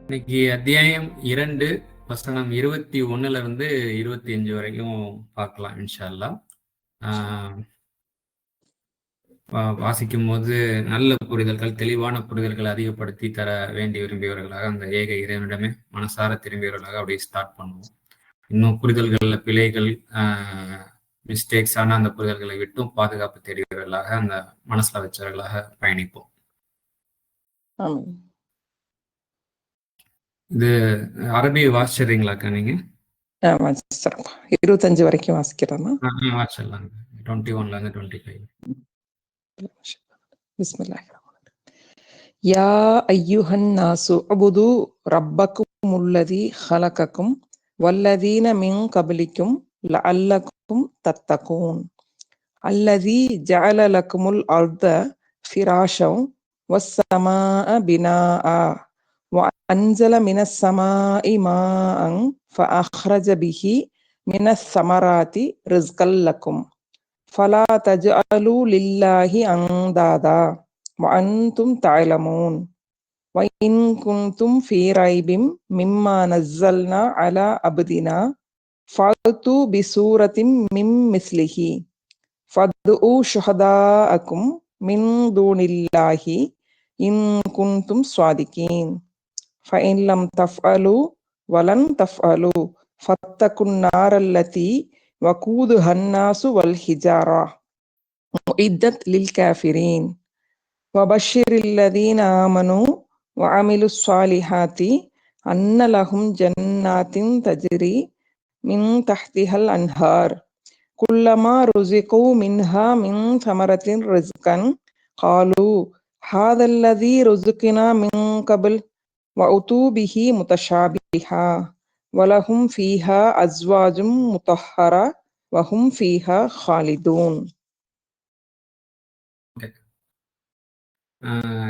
இன்னைக்கு அத்தியாயம் 2 வசனம் 21 இருந்து 25 வரைக்கும் பார்க்கலாம் இன்ஷா அல்லாஹ். வாசிக்கும் போது நல்ல புரிதல்கள், தெளிவான புரிதல்களை அதிகப்படுத்தி தர வேண்டி விரும்பியவர்களாக அந்த ஏக இறைவனிடமே மனசார திரும்பியவர்களாக அப்படியே ஸ்டார்ட் பண்ணுவோம். இன்னும் புரிதல்கள்ல பிழைகள், மிஸ்டேக்ஸ் ஆன அந்த புரிதல்களை விட்டும் பாதுகாப்பு தேடியவர்களாக அந்த மனசுல வச்சவர்களாக பயணிப்போம். இது அரபி வாசிச்சிடுறீங்களாக்கா நீங்க? 25 வரைக்கும் வாசிக்கிறோமா? வாசிச்சிடலாங்க. 21ல இருந்து 25. பிஸ்மில்லாஹிர் ரஹ்மானிர் ரஹீம். யா அய்யுஹன் நாசு உபுது ரப்பக்குமுல்லதி ஹலகக்கும் வல்லதீன மின் கபலிக்கும் லஅல்லக்கும் தத்தகூன் அல்லதி ஜஅல லக்குமுல் அர்த ஃபிராஷம் வஸ்ஸமாஅ பினாஅ وأنزل من السماء ماء فأخرج به من الثمرات رزقا لكم فلا تجعلوا لله أندادا وأنتم تعلمون وإن كنتم في ريب مما نزلنا على عبدنا فأتوا بسورة من مثله فادعوا شهداءكم من دون الله إن كنتم صادقين فإن لم تفعلوا ولن تفعلوا فاتقوا النار التي وقودها الناس والحجارة أعدت للكافرين وبشر الذين آمنوا وعملوا الصالحات أن لهم جنات تجري من تحتها الأنهار كلما رزقوا منها من ثمرة رزقا قالوا هذا الذي رزقنا من قبل وأتوا به متشابها ولهم فيها أزواج مطهرة وهم فيها خالدون.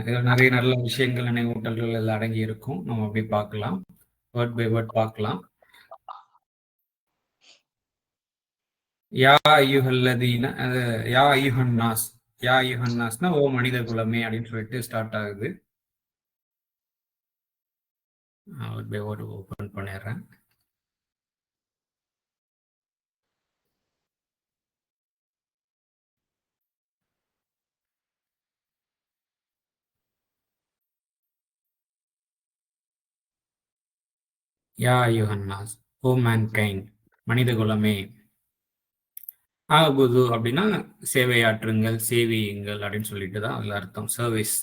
இதில் நிறைய நல்ல விஷயங்கள், நினைவூட்டல்கள் எல்லாம் அடங்கி இருக்கும். நம்ம அப்படி பார்க்கலாம், வேர்ட் பை வேர்ட் பார்க்கலாம். யா ஐயுஹல்லதீன, யா ஐயுஹன் நாஸ், யா ஐயுஹன் நாஸ்னா ஓ மனித குலமே அப்படின்னு சொல்லிட்டு ஸ்டார்ட் ஆகுது. வேர்ட் பை வேர்ட் ஓப்பன் பண்ணிடுறேன். யா ஐயுஹன் நாஸ், ஓ மேன்கைண்ட், மனித குலமே. ஆபுது அப்படின்னா சேவையாற்றுங்கள், சேவியுங்கள் அப்படின்னு சொல்லிட்டு தான் அதில் அர்த்தம். சர்வீஸ்.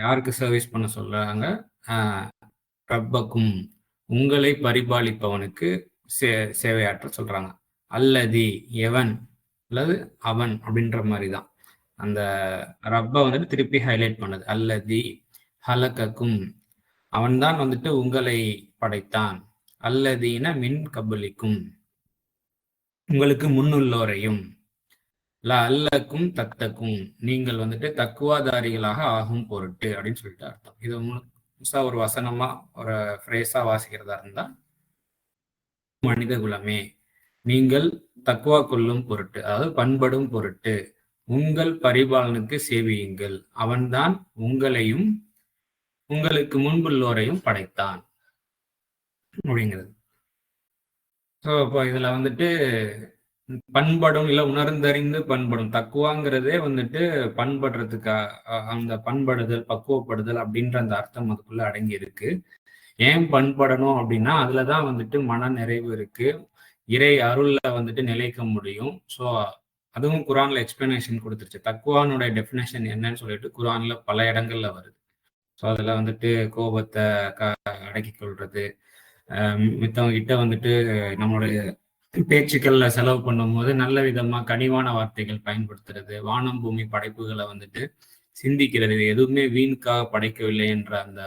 யாருக்கு சர்வீஸ் பண்ண சொல்றாங்க? ரப்பக்கும், உங்களை பரிபாலிப்பவனுக்கு சேவையாற்ற சொல்றாங்க. அல்லதி, எவன் அல்லது அவன் அப்படின்ற மாதிரி தான் அந்த ரப்ப வந்துட்டு திருப்பி ஹைலைட் பண்ணுது. அல்லதி ஹலகக்கும், அவன் தான் வந்துட்டு உங்களை படைத்தான். அல்லதீன மின் கபலிக்கும், உங்களுக்கு முன்னுள்ளோரையும். அல்லக்கும் தத்தக்கும், நீங்கள் வந்துட்டு தக்குவாதாரிகளாக ஆகும் பொருட்டு அப்படின்னு சொல்லிட்டு அர்த்தம். இது முழுசா ஒரு வசனமா ஒரு ஃப்ரேஸா வாசிக்கிறதா இருந்தா, மனித குலமே நீங்கள் தக்குவா கொள்ளும் பொருட்டு, அதாவது பண்படும் பொருட்டு உங்கள் பரிபாலனுக்கு சேவியுங்கள், அவன்தான் உங்களையும் உங்களுக்கு முன்புள்ளோரையும் படைத்தான் அப்படிங்கிறது. ஸோ இப்போ இதுல வந்துட்டு பண்படும் இல்லை உணர்ந்தறிந்து பண்படும், தக்குவாங்கிறதே வந்துட்டு பண்படுறதுக்கு, அந்த பண்படுதல், பக்குவப்படுதல் அப்படின்ற அந்த அர்த்தம் அதுக்குள்ள அடங்கி இருக்கு. ஏன் பண்படணும் அப்படின்னா அதுலதான் வந்துட்டு மன நிறைவு இருக்கு, இறை அருள்ல வந்துட்டு நிலைக்க முடியும். ஸோ அதுவும் குரான்ல எக்ஸ்பிளனேஷன் கொடுத்துருச்சு. தக்குவானுடைய டெஃபினேஷன் என்னன்னு சொல்லிட்டு குரான்ல பல இடங்கள்ல வருது. ஸோ அதுல வந்துட்டு கோபத்தை அடக்கி கொள்றது, மித்தவங்க கிட்ட வந்துட்டு நம்மளுடைய பேச்சுக்கள்ல செலவு பண்ணும்போது நல்ல விதமா கனிவான வார்த்தைகள் பயன்படுத்துறது, வானம் பூமி படைப்புகளை வந்துட்டு சிந்திக்கிறது, எதுவுமே வீணுக்காக படைக்கவில்லை என்ற அந்த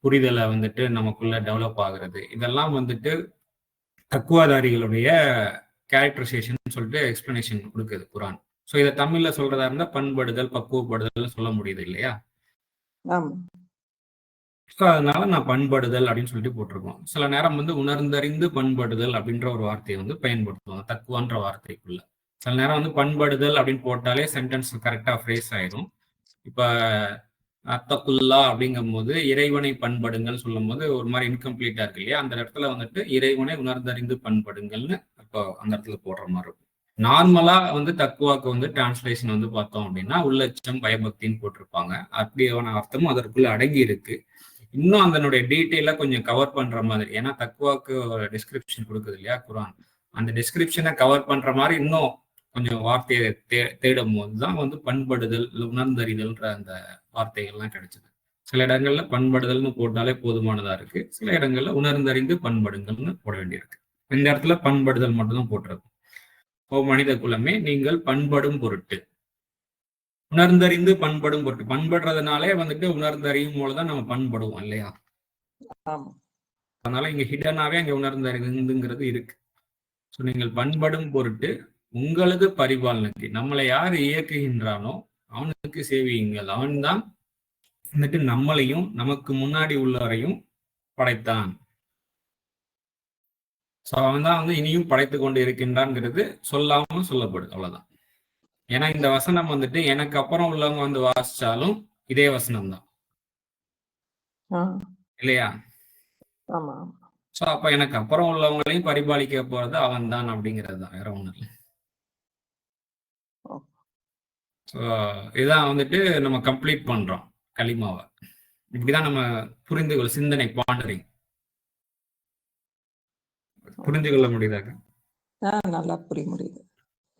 புரிதலை வந்துட்டு நமக்குள்ள டெவலப் ஆகுறது, இதெல்லாம் வந்துட்டு தக்குவாதாரிகளுடைய கேரக்டரைசேஷன் சொல்லிட்டு எக்ஸ்பிளனேஷன் கொடுக்குது குரான். ஸோ இதை தமிழ்ல சொல்றதா இருந்தா பண்படுதல், பக்குவப்படுதல் சொல்ல முடியுது இல்லையா? அதனால நான் பண்படுதல் அப்படின்னு சொல்லிட்டு போட்டிருக்கோம். சில நேரம் வந்து உணர்ந்தறிந்து பண்படுதல் அப்படின்ற ஒரு வார்த்தையை வந்து பயன்படுத்துவாங்க தக்குவான்ற வார்த்தைக்குள்ள. சில நேரம் வந்து பண்படுதல் அப்படின்னு போட்டாலே சென்டென்ஸ் கரெக்டா ஃப்ரேஸ் ஆயிடும். இப்ப அத்தகுல்லா அப்படிங்கும்போது இறைவனை பண்படுங்கள் சொல்லும் போது ஒரு மாதிரி இன்கம்ப்ளீட்டா இருக்கு இல்லையா? அந்த இடத்துல வந்துட்டு இறைவனை உணர்ந்தறிந்து பண்படுங்கள்னு இப்போ அந்த இடத்துல போடுற மாதிரி இருக்கும். நார்மலா வந்து தக்குவாக்கு வந்து டிரான்ஸ்லேஷன் வந்து பார்த்தோம் அப்படின்னா உள்ளச்சம் பயபக்தின்னு போட்டிருப்பாங்க. அப்படியான அர்த்தமும் அதற்குள்ள அடங்கி இருக்கு. இன்னும் அதனுடைய டீட்டெயிலா கொஞ்சம் கவர் பண்ற மாதிரி, ஏன்னா தக்குவாக்கு ஒரு டிஸ்கிரிப்ஷன் கொடுக்குது இல்லையா குரான், அந்த டிஸ்கிரிப்ஷனை கவர் பண்ற மாதிரி இன்னும் கொஞ்சம் வார்த்தையை தேடும் போதுதான் வந்து பண்படுதல் உணர்ந்தறிதல்ன்ற அந்த வார்த்தைகள்லாம் கிடைச்சது. சில இடங்கள்ல பண்படுதல்னு போட்டாலே போதுமானதா இருக்கு, சில இடங்கள்ல உணர்ந்தறிந்து பண்படுங்கள்னு போட வேண்டியிருக்கு. இந்த இடத்துல பண்படுதல் மட்டும்தான் போட்டிருக்கும். ஓ மனித குலமே, நீங்கள் பண்படும் பொருட்டு, உணர்ந்தறிந்து பண்படும் பொருட்டு. பண்படுறதுனாலே வந்துட்டு உணர்ந்தறியும் போலதான் நம்ம பண்படுவோம் இல்லையா? அதனால இங்க ஹிடனாவே அங்க உணர்ந்தறிந்துங்கிறது இருக்கு. ஸோ நீங்கள் பண்படும் பொருட்டு உங்களது பரிபாலனுக்கு, நம்மளை யார் இயக்குகின்றானோ அவனுக்கு சேவியுங்கள். அவன்தான் வந்துட்டு நம்மளையும் நமக்கு முன்னாடி உள்ளவரையும் படைத்தான். ஸோ அவன் தான் வந்து இனியும் படைத்து கொண்டு இருக்கின்றான்ங்கிறது சொல்லாம சொல்லப்படுது, அவ்வளவுதான். ஏன்னா இந்த வசனம் வந்துட்டு எனக்கு அப்புறம் உள்ளவங்க வந்து வாசிச்சாலும் இதே வசனம் தான் இல்லையா? ஆமா. ஸோ அப்ப எனக்கு அப்புறம் உள்ளவங்களையும் பரிபாலிக்க போறது அவன் தான் அப்படிங்கிறது தான், வேற ஒண்ணு இல்லை. ஸோ இதான் வந்துட்டு நம்ம கம்ப்ளீட் பண்றோம் கலிமாவை. இப்படிதான் நம்ம புரிந்து சிந்தனை பாண்டரிங் புரிந்து கொள்ள முடியுதாங்க? நல்லா முடியுது.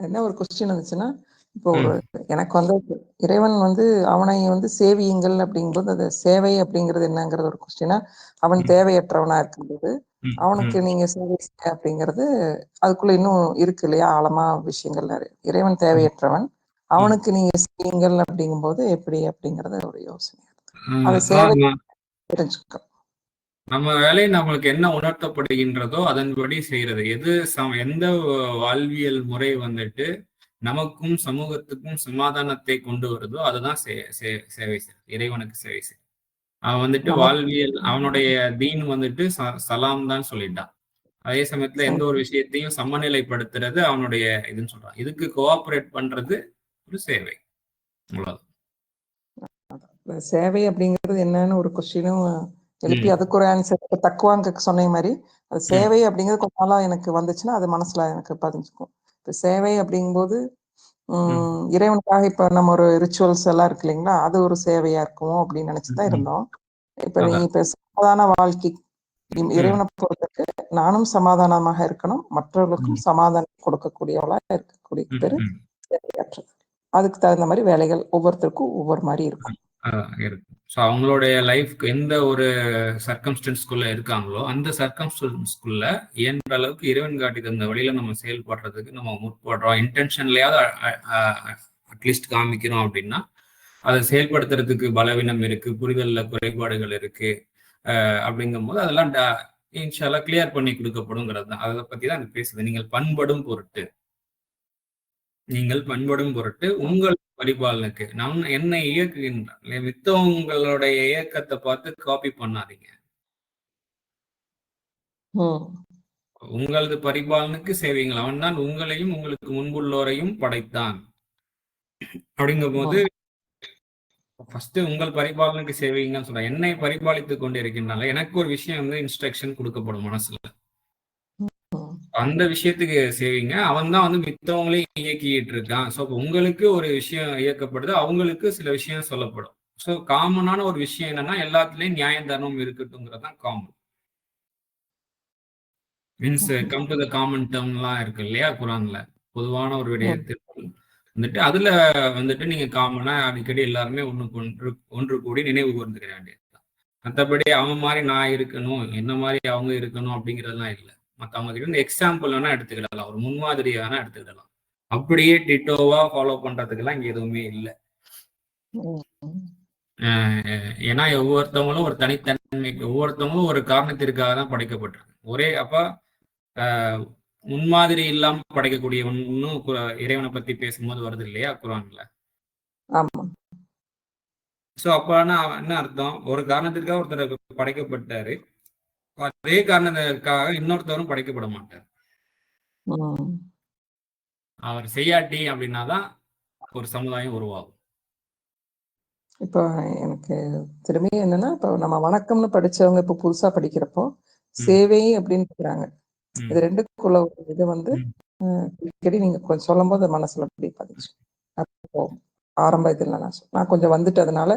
என்ன ஒரு கொஸ்டின் இருந்துச்சுன்னா, இப்போ ஒரு எனக்கு வந்து இறைவன் வந்து அவனை வந்து சேவியுங்கள் அப்படிங்கும்போது அது சேவை அப்படிங்கிறது என்னங்கிறது ஒரு கொஸ்டினா, அவன் தேவையற்றவனா இருக்கும்போது அவனுக்கு நீங்க சேவை செய்ய அப்படிங்கிறது அதுக்குள்ள இன்னும் இருக்கு இல்லையா, ஆழமா விஷயங்கள் நிறைய. இறைவன் தேவையற்றவன், அவனுக்கு நீங்க செய்யுங்கள் அப்படிங்கும்போது எப்படி அப்படிங்கறது ஒரு யோசனை. அது சேவை தெரிஞ்சுக்க. நம்ம வேலை நம்மளுக்கு என்ன உணர்த்தப்படுகின்றதோ அதன்படி செய்யறது. எந்த வாழ்வியல் முறை வந்துட்டு நமக்கும் சமூகத்துக்கும் சமாதானத்தை கொண்டு வருதோ அதுதான் சேவை செய்யும், இறைவனுக்கு சேவை செய்யும். அவன் வந்துட்டு வாழ்வியல் அவனுடைய தீன் வந்துட்டு சலாம் தான் சொல்லிட்டான். அதே சமயத்துல எந்த ஒரு விஷயத்தையும் சமநிலைப்படுத்துறது அவனுடைய இதுன்னு சொல்றான். இதுக்கு கோஆபரேட் பண்றது ஒரு சேவை. சேவை அப்படிங்கிறது என்னன்னு ஒரு கொஸ்டினும் எழுப்பி அதுக்கு ஒரு ஆன்சர் தக்குவாங்க சொன்ன மாதிரி, அது சேவை அப்படிங்கிறது கொஞ்ச நாளா எனக்கு வந்துச்சுன்னா அது மனசுல எனக்கு பதிஞ்சுக்கும். இப்ப சேவை அப்படிங்கும்போது இறைவனுக்காக இப்ப நம்ம ஒரு ரிச்சுவல்ஸ் எல்லாம் இருக்கு இல்லைங்களா, அது ஒரு சேவையா இருக்கும் அப்படின்னு நினைச்சுதான் இருந்தோம். இப்ப நீ இப்ப சமாதான வாழ்க்கை, இறைவனை பொறுத்தக்கு நானும் சமாதானமாக இருக்கணும், மற்றவர்களுக்கும் சமாதானம் கொடுக்கக்கூடியவளா இருக்கக்கூடிய பேரு சேவையாற்றது. அதுக்கு தகுந்த மாதிரி வேலைகள் ஒவ்வொருத்தருக்கும் ஒவ்வொரு மாதிரி இருக்கும். ஸோ அவங்களுடைய லைஃப்க்கு எந்த ஒரு சர்க்கம்ஸ்டன்ஸ்குள்ள இருக்காங்களோ அந்த சர்க்கம்ஸ்டன்ஸ்குள்ள இயன்ற அளவுக்கு இறைவன் காட்டி தந்த வழியில நம்ம செயல்படுறதுக்கு நம்ம முற்படுறோம். இன்டென்ஷன்லயாவது அட்லீஸ்ட் காமிக்கிறோம் அப்படின்னா அதை செயல்படுத்துறதுக்கு பலவீனம் இருக்கு, புரிதல்ல குறைபாடுகள் இருக்கு அப்படிங்கும்போது அதெல்லாம் இன்ஷால்லா கிளியர் பண்ணி கொடுக்கப்படுங்கிறது தான். அதை பத்தி தான் பேசுது. நீங்கள் பண்படும் பொருட்டு உங்கள் பரிபாலனுக்கு என்னை இயக்குகின்றான். மித்தவங்களுடைய இயக்கத்தை பார்த்து காப்பி பண்ணாதீங்க. உங்களது பரிபாலனுக்கு சேவைங்கள். அவன் தான் உங்களையும் உங்களுக்கு முன்புள்ளோரையும் படைத்தான். அப்படிங்கும் போது ஃபர்ஸ்ட் உங்கள் பரிபாலனுக்கு சேவைங்கன்னு சொல்றேன். என்னை பரிபாலித்துக் கொண்டு இருக்கின்றனால எனக்கு ஒரு விஷயம் வந்து இன்ஸ்ட்ரக்ஷன் கொடுக்கப்படும் மனசுல, அந்த விஷயத்துக்கு சேவிங்க. அவன் தான் வந்து மித்தவங்களையும் இயக்கிட்டு இருக்கான். ஸோ உங்களுக்கு ஒரு விஷயம் இயக்கப்படுது, அவங்களுக்கு சில விஷயம் சொல்லப்படும். ஸோ காமனான ஒரு விஷயம் என்னன்னா எல்லாத்துலயும் நியாயம் தர்மம் இருக்கட்டும்ங்கிறது தான் common. Means come to the common டேர்ம்லாம் இருக்கு இல்லையா குரான்ல, பொதுவான ஒரு விடயத்தில் வந்துட்டு அதுல வந்துட்டு நீங்க காமனா அடிக்கடி எல்லாருமே ஒன்று கூடி நினைவு கூர்ந்துக்க வேண்டியது. மற்றபடி அவன் மாதிரி நான் இருக்கணும், என்ன மாதிரி அவங்க இருக்கணும் அப்படிங்கிறதுலாம் இல்லை. மற்றவங்க கிட்ட இருந்து எக்ஸாம்பிள் வேணா எடுத்துக்கிடலாம், ஒரு முன்மாதிரி வேணா எடுத்துக்கிடலாம். அப்படியே டிட்டோவா ஃபாலோ பண்றதுக்கெல்லாம் இங்க எதுவுமே இல்லை. ஏன்னா ஒவ்வொருத்தவங்களும் ஒரு தனித்தன்மைக்கு, ஒவ்வொருத்தவங்களும் ஒரு காரணத்திற்காக தான் படைக்கப்பட்டிருக்கு. ஒரே அப்ப முன்மாதிரி இல்லாம படைக்கக்கூடிய இன்னும் இறைவனை பத்தி பேசும்போது வருது இல்லையா குரான்ல. சோ அப்ப என்ன அர்த்தம், ஒரு காரணத்திற்காக ஒருத்தர் படைக்கப்பட்டாரு, அதே காரணத்திற்காக இன்னொருத்தரும் படைக்கப்பட மாட்டார். அவர் செய்யாட்டி அப்படின்னாதான் ஒரு சமுதாயம் உருவாகும். இப்போ எனக்கு திரும்பி என்னன்னா, இப்போ நம்ம வணக்கம்னு படிச்சவங்க இப்போ புதுசா படிக்கிறப்போ, சேவை அப்படின்னு இருக்கிறாங்க. இது 2க்குள்ள ஒரு இது வந்து அடிக்கடி நீங்க கொஞ்சம் சொல்லும்போது மனசுல அப்படி பதிச்சு. அப்போ ஆரம்ப இதுல நான் கொஞ்சம் வந்துட்டதுனால,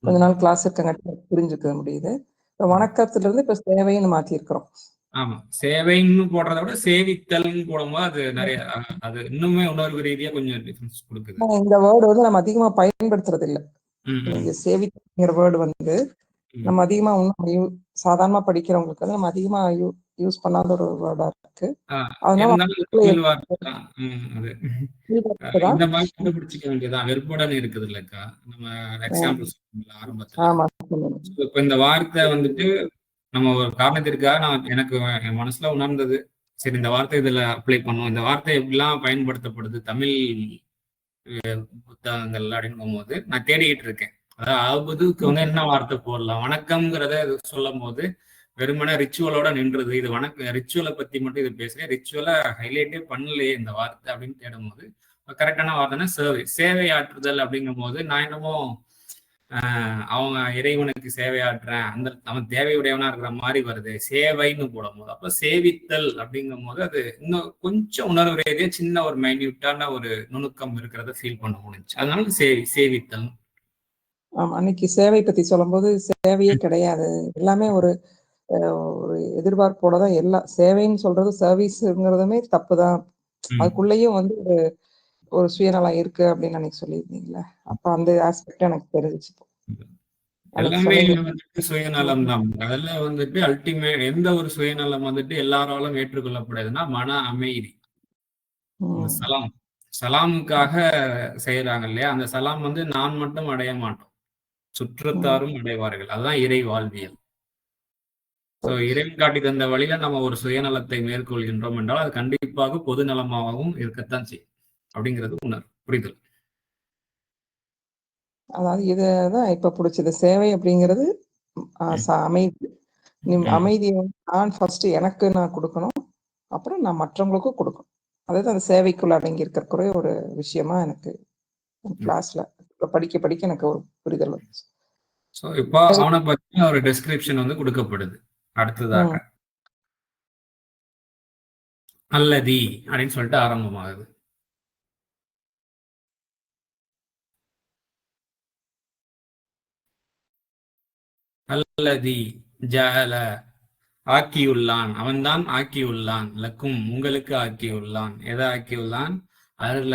கொஞ்ச நாள் கிளாஸ் இருக்கங்காட்டி புரிஞ்சுக்க முடியுது. இப்போ வணக்கத்திலிருந்து இப்போ சேவைன்னு மாத்தியிருக்கிறோம். ஆமா. சேவைன்னு போடுறத விட சேவித்தல்ன்னு போடும்போது அது நிறைய அது இன்னுமே உணர்வு ரீதியா கொஞ்சம் டிஃபரன்ஸ் கொடுக்குது. இந்த வேர்டு வந்து நம்ம அதிகமா பயன்படுத்துறது இல்ல. நீங்க ம். சேவிங்கிற வேர்டு வந்து ம். நம்ம அதிகமா இன்னும் சாதாரணமா படிக்கிறவங்களுக்கு வந்து நம்ம அதிகமா யூஸ் பண்ணாத ஒரு வேர்டா இருக்கு. அதனால இருந்தாலும் அது தமிழ் வார்த்தை தான். அது தான். இந்த மாதிரி கண்டுபிடிச்சிக்க வேண்டியதான். வெறுப்புடன் இருக்குது இல்லக்கா. நம்ம எக்ஸாம்பிள் சொன்னோம்ல ஆரம்பத்துல. ஆமா. சொல்லுங்க. இப்ப இந்த வார்த்தை வந்துட்டு நம்ம ஒரு காரணத்திற்காக நான் எனக்கு என் மனசுல உணர்ந்தது. சரி இந்த வார்த்தை இதுல அப்ளை பண்ணும். இந்த வார்த்தை எப்படிலாம் பயன்படுத்தப்படுது தமிழ் புத்தகங்கள் அப்படிங்கும் போது நான் தேடிக்கிட்டு இருக்கேன். அதாவது ஆபதுக்கு வந்து என்ன வார்த்தை போடலாம்? வணக்கம்ங்கிறத சொல்லும் போது வெறுமனே ரிச்சுவலோட நின்றது. இது வணக்கம் ரிச்சுவலை பத்தி மட்டும் இது பேசுறேன். ரிச்சுவலை ஹைலைட்டே பண்ணலையே இந்த வார்த்தை அப்படின்னு தேடும் போது கரெக்டான வார்த்தைன்னா சேவை. சேவை ஆற்றுதல் அப்படிங்கும் போது நான் என்னமோ அவங்க இறைவனுக்கு சேவையாற்றுறேன் அந்த அவன் தேவையுடையவனா இருக்கிற மாதிரி வருது சேவைன்னு போடும் போது. அப்ப சேவித்தல் அப்படிங்கும் போது அது இன்னும் கொஞ்சம் உணர்வு ரீதியா சின்ன ஒரு மைன்யூட்டான ஒரு நுணுக்கம் இருக்கிறத ஃபீல் பண்ண முடிஞ்சு. அதனால சேவித்தல். ஆமா. அன்னைக்கு சேவை பத்தி சொல்லும்போது சேவையே கிடையாது. எல்லாமே ஒரு ஒரு எதிர்பார்ப்போட தான் எல்லாம் சேவைன்னு சொல்றது சர்வீஸ்ங்கிறதுமே தப்புதான். அதுக்குள்ளேயும் வந்து ஒரு சுயநலம் இருக்கு அப்படின்னு அன்னைக்கு சொல்லியிருந்தீங்கல்ல. அப்ப அந்த ஆஸ்பெக்ட் எனக்கு தெரிஞ்சுச்சு. எல்லாமே வந்துட்டு சுயநலம் தான். அதெல்லாம் வந்துட்டு அல்டிமேட் எந்த ஒரு சுயநலம் வந்துட்டு எல்லாராலும் ஏற்றுக்கொள்ளப்படுதுன்னா மன அமைதி. இந்த சலாமுக்காக செய்யறாங்க இல்லையா? அந்த சலாம் வந்து நான் மட்டும் அடைய மாட்டோம், சுற்றத்தாரும் அடைவார்கள். அதுதான் இறை வாழ்வியல். இறைவன் காட்டி தந்த வழியில நம்ம ஒரு சுயநலத்தை மேற்கொள்கின்றோம் என்றால் அது கண்டிப்பாக பொது நலமாகவும் இருக்கத்தான் செய்யும் அப்படிங்கிறது புரிதல். அதாவது இதுதான் இப்ப பிடிச்சது. சேவை அப்படிங்கிறது அமைதி. அமைதியை நான் ஃபர்ஸ்ட் எனக்கு நான் கொடுக்கணும். அப்புறம் நான் மற்றவங்களுக்கும் கொடுக்கணும். அதாவது அந்த சேவைக்குள்ள அடங்கி இருக்கிற ஒரு விஷயமா எனக்கு கிளாஸ்ல படிக்க படிக்க எனக்கு ஒரு புரிதல் வந்துச்சு. இப்போ அவனை பத்தி ஒரு டெஸ்கிரிப்ஷன் வந்து கொடுக்கப்படுது. அடுத்ததாக அல்லதி அப்படின்னு சொல்லிட்டு ஆரம்பமாகுது. அல்லதி ஜஅல ஆக்கியுள்ளான், அவன்தான் ஆக்கியுள்ளான், லக்கும் உங்களுக்கு ஆக்கியுள்ளான். எதை ஆக்கியுள்ளான்? அருள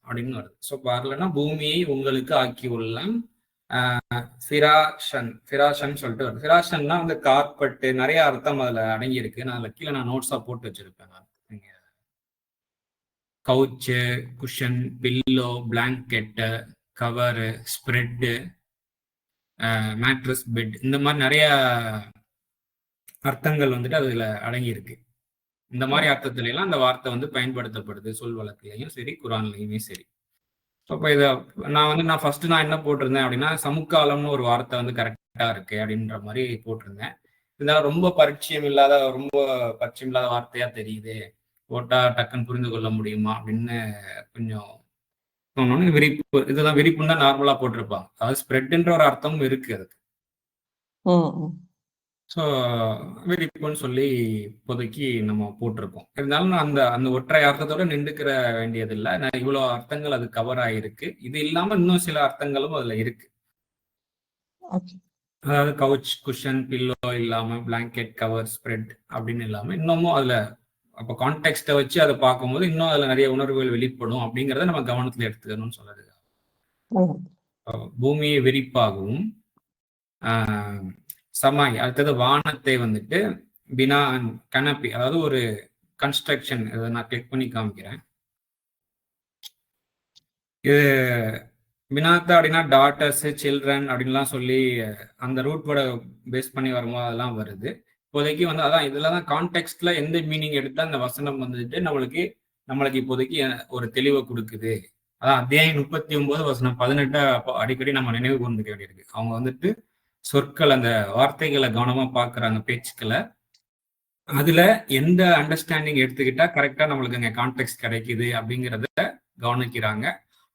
அப்படின்னு வருது. ஸோ அருளனா பூமியை உங்களுக்கு ஆக்கியுள்ளான். ஃபிராஷன் சொல்லிட்டு வருது. ஃபிராஷன்னா வந்து கார்பெட்டு நிறைய அர்த்தம் அதுல அடங்கி இருக்கு. நான் கீழே நான் நோட்ஸா போட்டு வச்சிருப்பேன். Couch, cushion, pillow, blanket, cover, spread, mattress, bed, இந்த மாதிரி நிறைய அர்த்தங்கள் வந்துட்டு அதுல அடங்கி இருக்கு. இந்த மாதிரி அர்த்தத்துல எல்லாம் அந்த வார்த்தை வந்து பயன்படுத்தப்படுது சொல் வழக்குலையும் சரி, குரான்லையுமே சரி. அப்ப இதை நான் ஃபர்ஸ்ட் நான் என்ன போட்டிருந்தேன் அப்படின்னா சமுக்காலம்னு ஒரு வார்த்தை வந்து கரெக்டா இருக்கு அப்படின்ற மாதிரி போட்டிருந்தேன். இதெல்லாம் ரொம்ப பரிச்சயம் இல்லாத வார்த்தையா தெரியுது, போட்டா டக்குன்னு புரிந்து கொள்ள முடியுமா அப்படின்னு கொஞ்சம் சொன்னோன்னு விரிப்பு. இதுதான் விரிப்புன்னு தான் நார்மலா போட்டிருப்பாங்க. அதாவது ஸ்ப்ரெட்ன்ற ஒரு அர்த்தமும் இருக்கு அதுக்கு. ஸோ விரிப்புன்னு சொல்லி இப்போதைக்கு நம்ம போட்டிருக்கோம். இருந்தாலும் நான் அந்த ஒற்றை அர்த்தத்தோட நின்றுக்கிற வேண்டியதில்லை. நான் இவ்வளோ அர்த்தங்கள் அது கவர் ஆகிருக்கு. இது இல்லாம இன்னும் சில அர்த்தங்களும் அதுல இருக்கு. அதாவது கவுச், குஷன், பில்லோ இல்லாம பிளாங்கெட், கவர், ஸ்ப்ரெட் அப்படின்னு இல்லாம இன்னமும் அதுல அப்போ கான்டெக்ட்டை வச்சு அதை பார்க்கும்போது இன்னும் அதுல நிறைய உணர்வுகள் வெளிப்படும் அப்படிங்கிறத நம்ம கவனத்துல எடுத்துக்கணும்னு சொல்லுது. பூமியை விரிப்பாகவும் சமாய் அடுத்தது வானத்தை வந்துட்டு பினா கனப்பி, அதாவது ஒரு கன்ஸ்ட்ரக்ஷன். இதை நான் கிளிக் பண்ணி காமிக்கிறேன். இது பினாத்தா அப்படின்னா டாட்டர்ஸ், சில்ட்ரன் அப்படின்லாம் சொல்லி அந்த ரூட் வேர்டை பேஸ் பண்ணி வரும்போது அதெல்லாம் வருது. இப்போதைக்கு வந்து அதான் இதுல தான் கான்டெக்ட்ல எந்த மீனிங் எடுத்தா அந்த வசனம் வந்துட்டு நம்மளுக்கு இப்போதைக்கு ஒரு தெளிவை கொடுக்குது. அதான் அத்தியாயம் 39 வசனம் 18 அடிக்கடி நம்ம நினைவு கொண்டுக்க வேண்டியிருக்கு. அவங்க வந்துட்டு சொற்கள் அந்த வார்த்தைகளை கவனமா பாக்குறாங்க, பேச்சுக்களை. அதுல எந்த அண்டர்ஸ்டாண்டிங் எடுத்துக்கிட்டா கரெக்டா நம்மளுக்கு அங்க கான்டெக்ட் கிடைக்குது அப்படிங்கிறத கவனிக்கிறாங்க.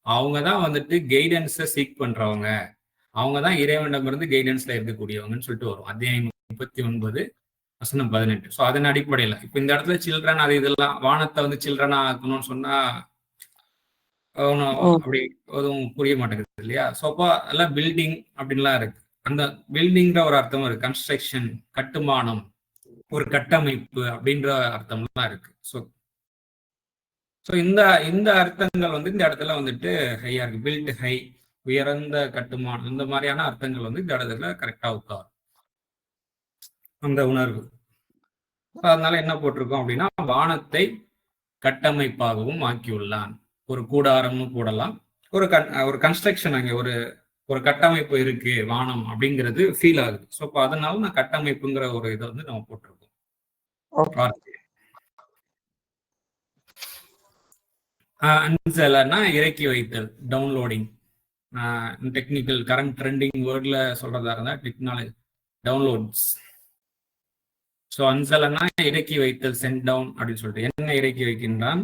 அவங்கதான் வந்துட்டு கைடன்ஸை சீக் பண்றவங்க. அவங்க தான் இறைவனிடமிருந்து கைடன்ஸ்ல இருக்கக்கூடியவங்கன்னு சொல்லிட்டு வரும். அத்தியாயம் 39 வசனம் 18. ஸோ அதன் அடிப்படையில இப்ப இந்த இடத்துல சில்ட்ரன் அது இதெல்லாம் வானத்தை வந்து சில்ட்ரனா ஆக்கணும்னு சொன்னா அப்படி எதுவும் புரிய மாட்டேங்குது இல்லையா? ஸோ அப்போ எல்லாம் பில்டிங் அப்படின்லாம் இருக்கு. அந்த பில்டிங்கிற ஒரு அர்த்தம் இருக்கு. கன்ஸ்ட்ரக்ஷன், கட்டுமானம், ஒரு கட்டமைப்பு அப்படின்ற அர்த்தம்லாம் இருக்கு. ஸோ இந்த இந்த அர்த்தங்கள் வந்து இந்த இடத்துல வந்துட்டு ஹையா இருக்கு. பில்ட் ஹை, உயர்ந்த கட்டுமானம், இந்த மாதிரியான அர்த்தங்கள் வந்து இந்த இடத்துல கரெக்டா உட்காரும் அந்த உணர்வு. அதனால என்ன போட்டிருக்கோம் அப்படின்னா, வானத்தை கட்டமைப்பாகவும் ஆக்கியுள்ளான். ஒரு கூடாரம்னு போடலாம். ஒரு கன்ஸ்ட்ரக்ஷன், அங்கே ஒரு கட்டமைப்பு இருக்கு வானம் அப்படிங்கிறது ஃபீல் ஆகுது. ஸோ அப்போ அதனால நான் கட்டமைப்புங்கிற ஒரு இதை வந்து நம்ம போட்டிருக்கோம். அன்செலர்னா இறக்கி வைத்தல், டவுன்லோடிங். டெக்னிக்கல் கரண்ட் ட்ரெண்டிங் வேர்ட்ல சொல்றதா இருந்தா டெக்னாலஜி டவுன்லோட்ஸ். ஸோ அன்சலனா இறக்கி வைத்தல், சென்ட் டவுன் அப்படின்னு சொல்லிட்டு. என்ன இறக்கி வைக்கின்றான்?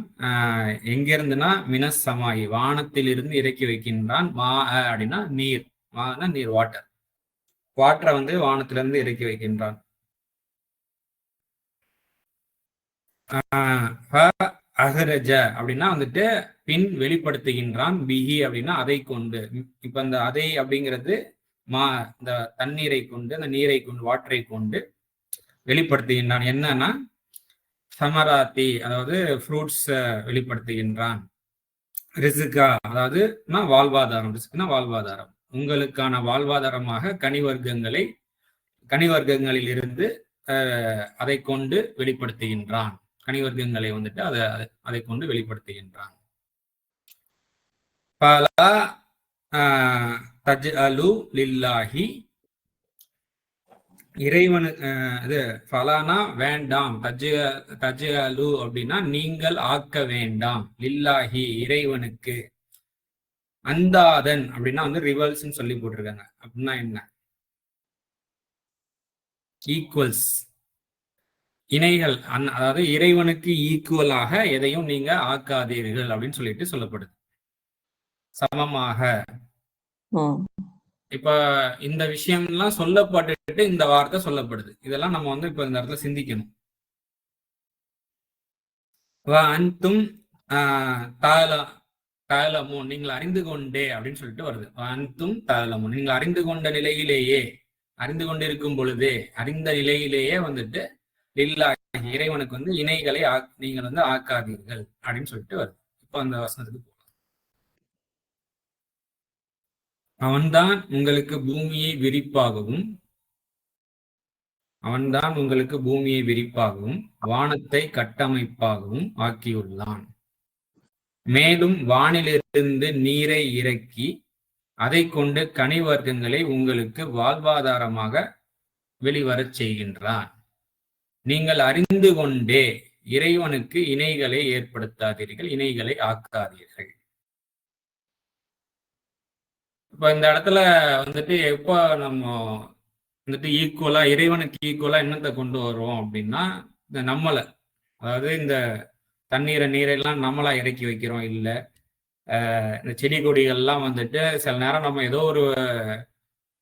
எங்கிருந்துனா மினஸ் சமாயி, வானத்தில் இருந்து இறக்கி வைக்கின்றான். மா அப்படின்னா நீர், மானா நீர், வாட்டர். வாட்டரை வந்து வானத்திலிருந்து இறக்கி வைக்கின்றான். அகரஜ அப்படின்னா வந்துட்டு பின் வெளிப்படுத்துகின்றான். பிஹி அப்படின்னா அதை கொண்டு. இப்ப இந்த அதை அப்படிங்கிறது இந்த தண்ணீரை கொண்டு, அந்த நீரை கொண்டு, வாட்டரை கொண்டு வெளிப்படுத்துகின்றான். என்னன்னா சமராத்தி, அதாவது ஃப்ரூட்ஸ் வெளிப்படுத்துகின்றான். ரிசுகா, அதாவது வாழ்வாதாரம். ரிசுக்குனா வாழ்வாதாரம். உங்களுக்கான வாழ்வாதாரமாக கனிவர்க்கங்களில் இருந்து அதை கொண்டு வெளிப்படுத்துகின்றான். கனிவர்க்கங்களை வந்துட்டு அதை கொண்டு வெளிப்படுத்துகின்றான். பலா தஜ்அலு லில்லாஹி, இறைவனு இது ஃபலானா வேண்டாம், தஜ்அலு அப்படின்னா நீங்கள் ஆக்க வேண்டாம், லில்லாஹி இறைவனுக்கு, அந்தாதன் அப்படின்னா வந்து ரிவல்ஸ்ன்னு சொல்லி போட்டிருக்காங்க. அப்படின்னா என்ன? ஈக்குவல்ஸ், இணைகள். அதாவது இறைவனுக்கு ஈக்குவலாக எதையும் நீங்க ஆக்காதீர்கள் அப்படின்னு சொல்லிட்டு சொல்லப்படுது. சமமாக. இப்ப இந்த விஷயம்லாம் சொல்லப்பட்டுட்டு இந்த வார்த்தை சொல்லப்படுது. இதெல்லாம் நம்ம வந்து இப்ப இந்த இடத்துல சிந்திக்கணும். அன்தும் தாயலமோ, நீங்கள் அறிந்து கொண்டே அப்படின்னு சொல்லிட்டு வருது. அன்தும் தாயலமோ, நீங்கள் அறிந்து கொண்ட நிலையிலேயே, அறிந்து கொண்டிருக்கும் பொழுதே, அறிந்த நிலையிலேயே வந்துட்டு இல்லாஹி இறைவனுக்கு வந்து இணைகளை நீங்கள் வந்து ஆக்காதீர்கள் அப்படின்னு சொல்லிட்டு வருது. இப்போ அந்த வசனத்துக்கு அவன்தான் உங்களுக்கு பூமியை விரிப்பாகவும் வானத்தை கட்டமைப்பாகவும் ஆக்கியுள்ளான். மேலும் வானிலிருந்து நீரை இறக்கி அதை கொண்டு கனிவர்க்கங்களை உங்களுக்கு வாழ்வாதாரமாக வெளிவரச் செய்கின்றான். நீங்கள் அறிந்து கொண்டே இறைவனுக்கு இணைகளை ஏற்படுத்தாதீர்கள், இணைகளை ஆக்காதீர்கள். இப்ப இந்த இடத்துல வந்துட்டு எப்ப நம்ம வந்துட்டு ஈக்குவலா, இறைவனுக்கு ஈக்குவலா என்னத்தை கொண்டு வருவோம் அப்படின்னா, இந்த நம்மளை, அதாவது இந்த நீரெல்லாம் நம்மளா இறக்கி வைக்கிறோம். இல்லை இந்த செடி கொடிகள்லாம் வந்துட்டு சில நேரம் நம்ம ஏதோ ஒரு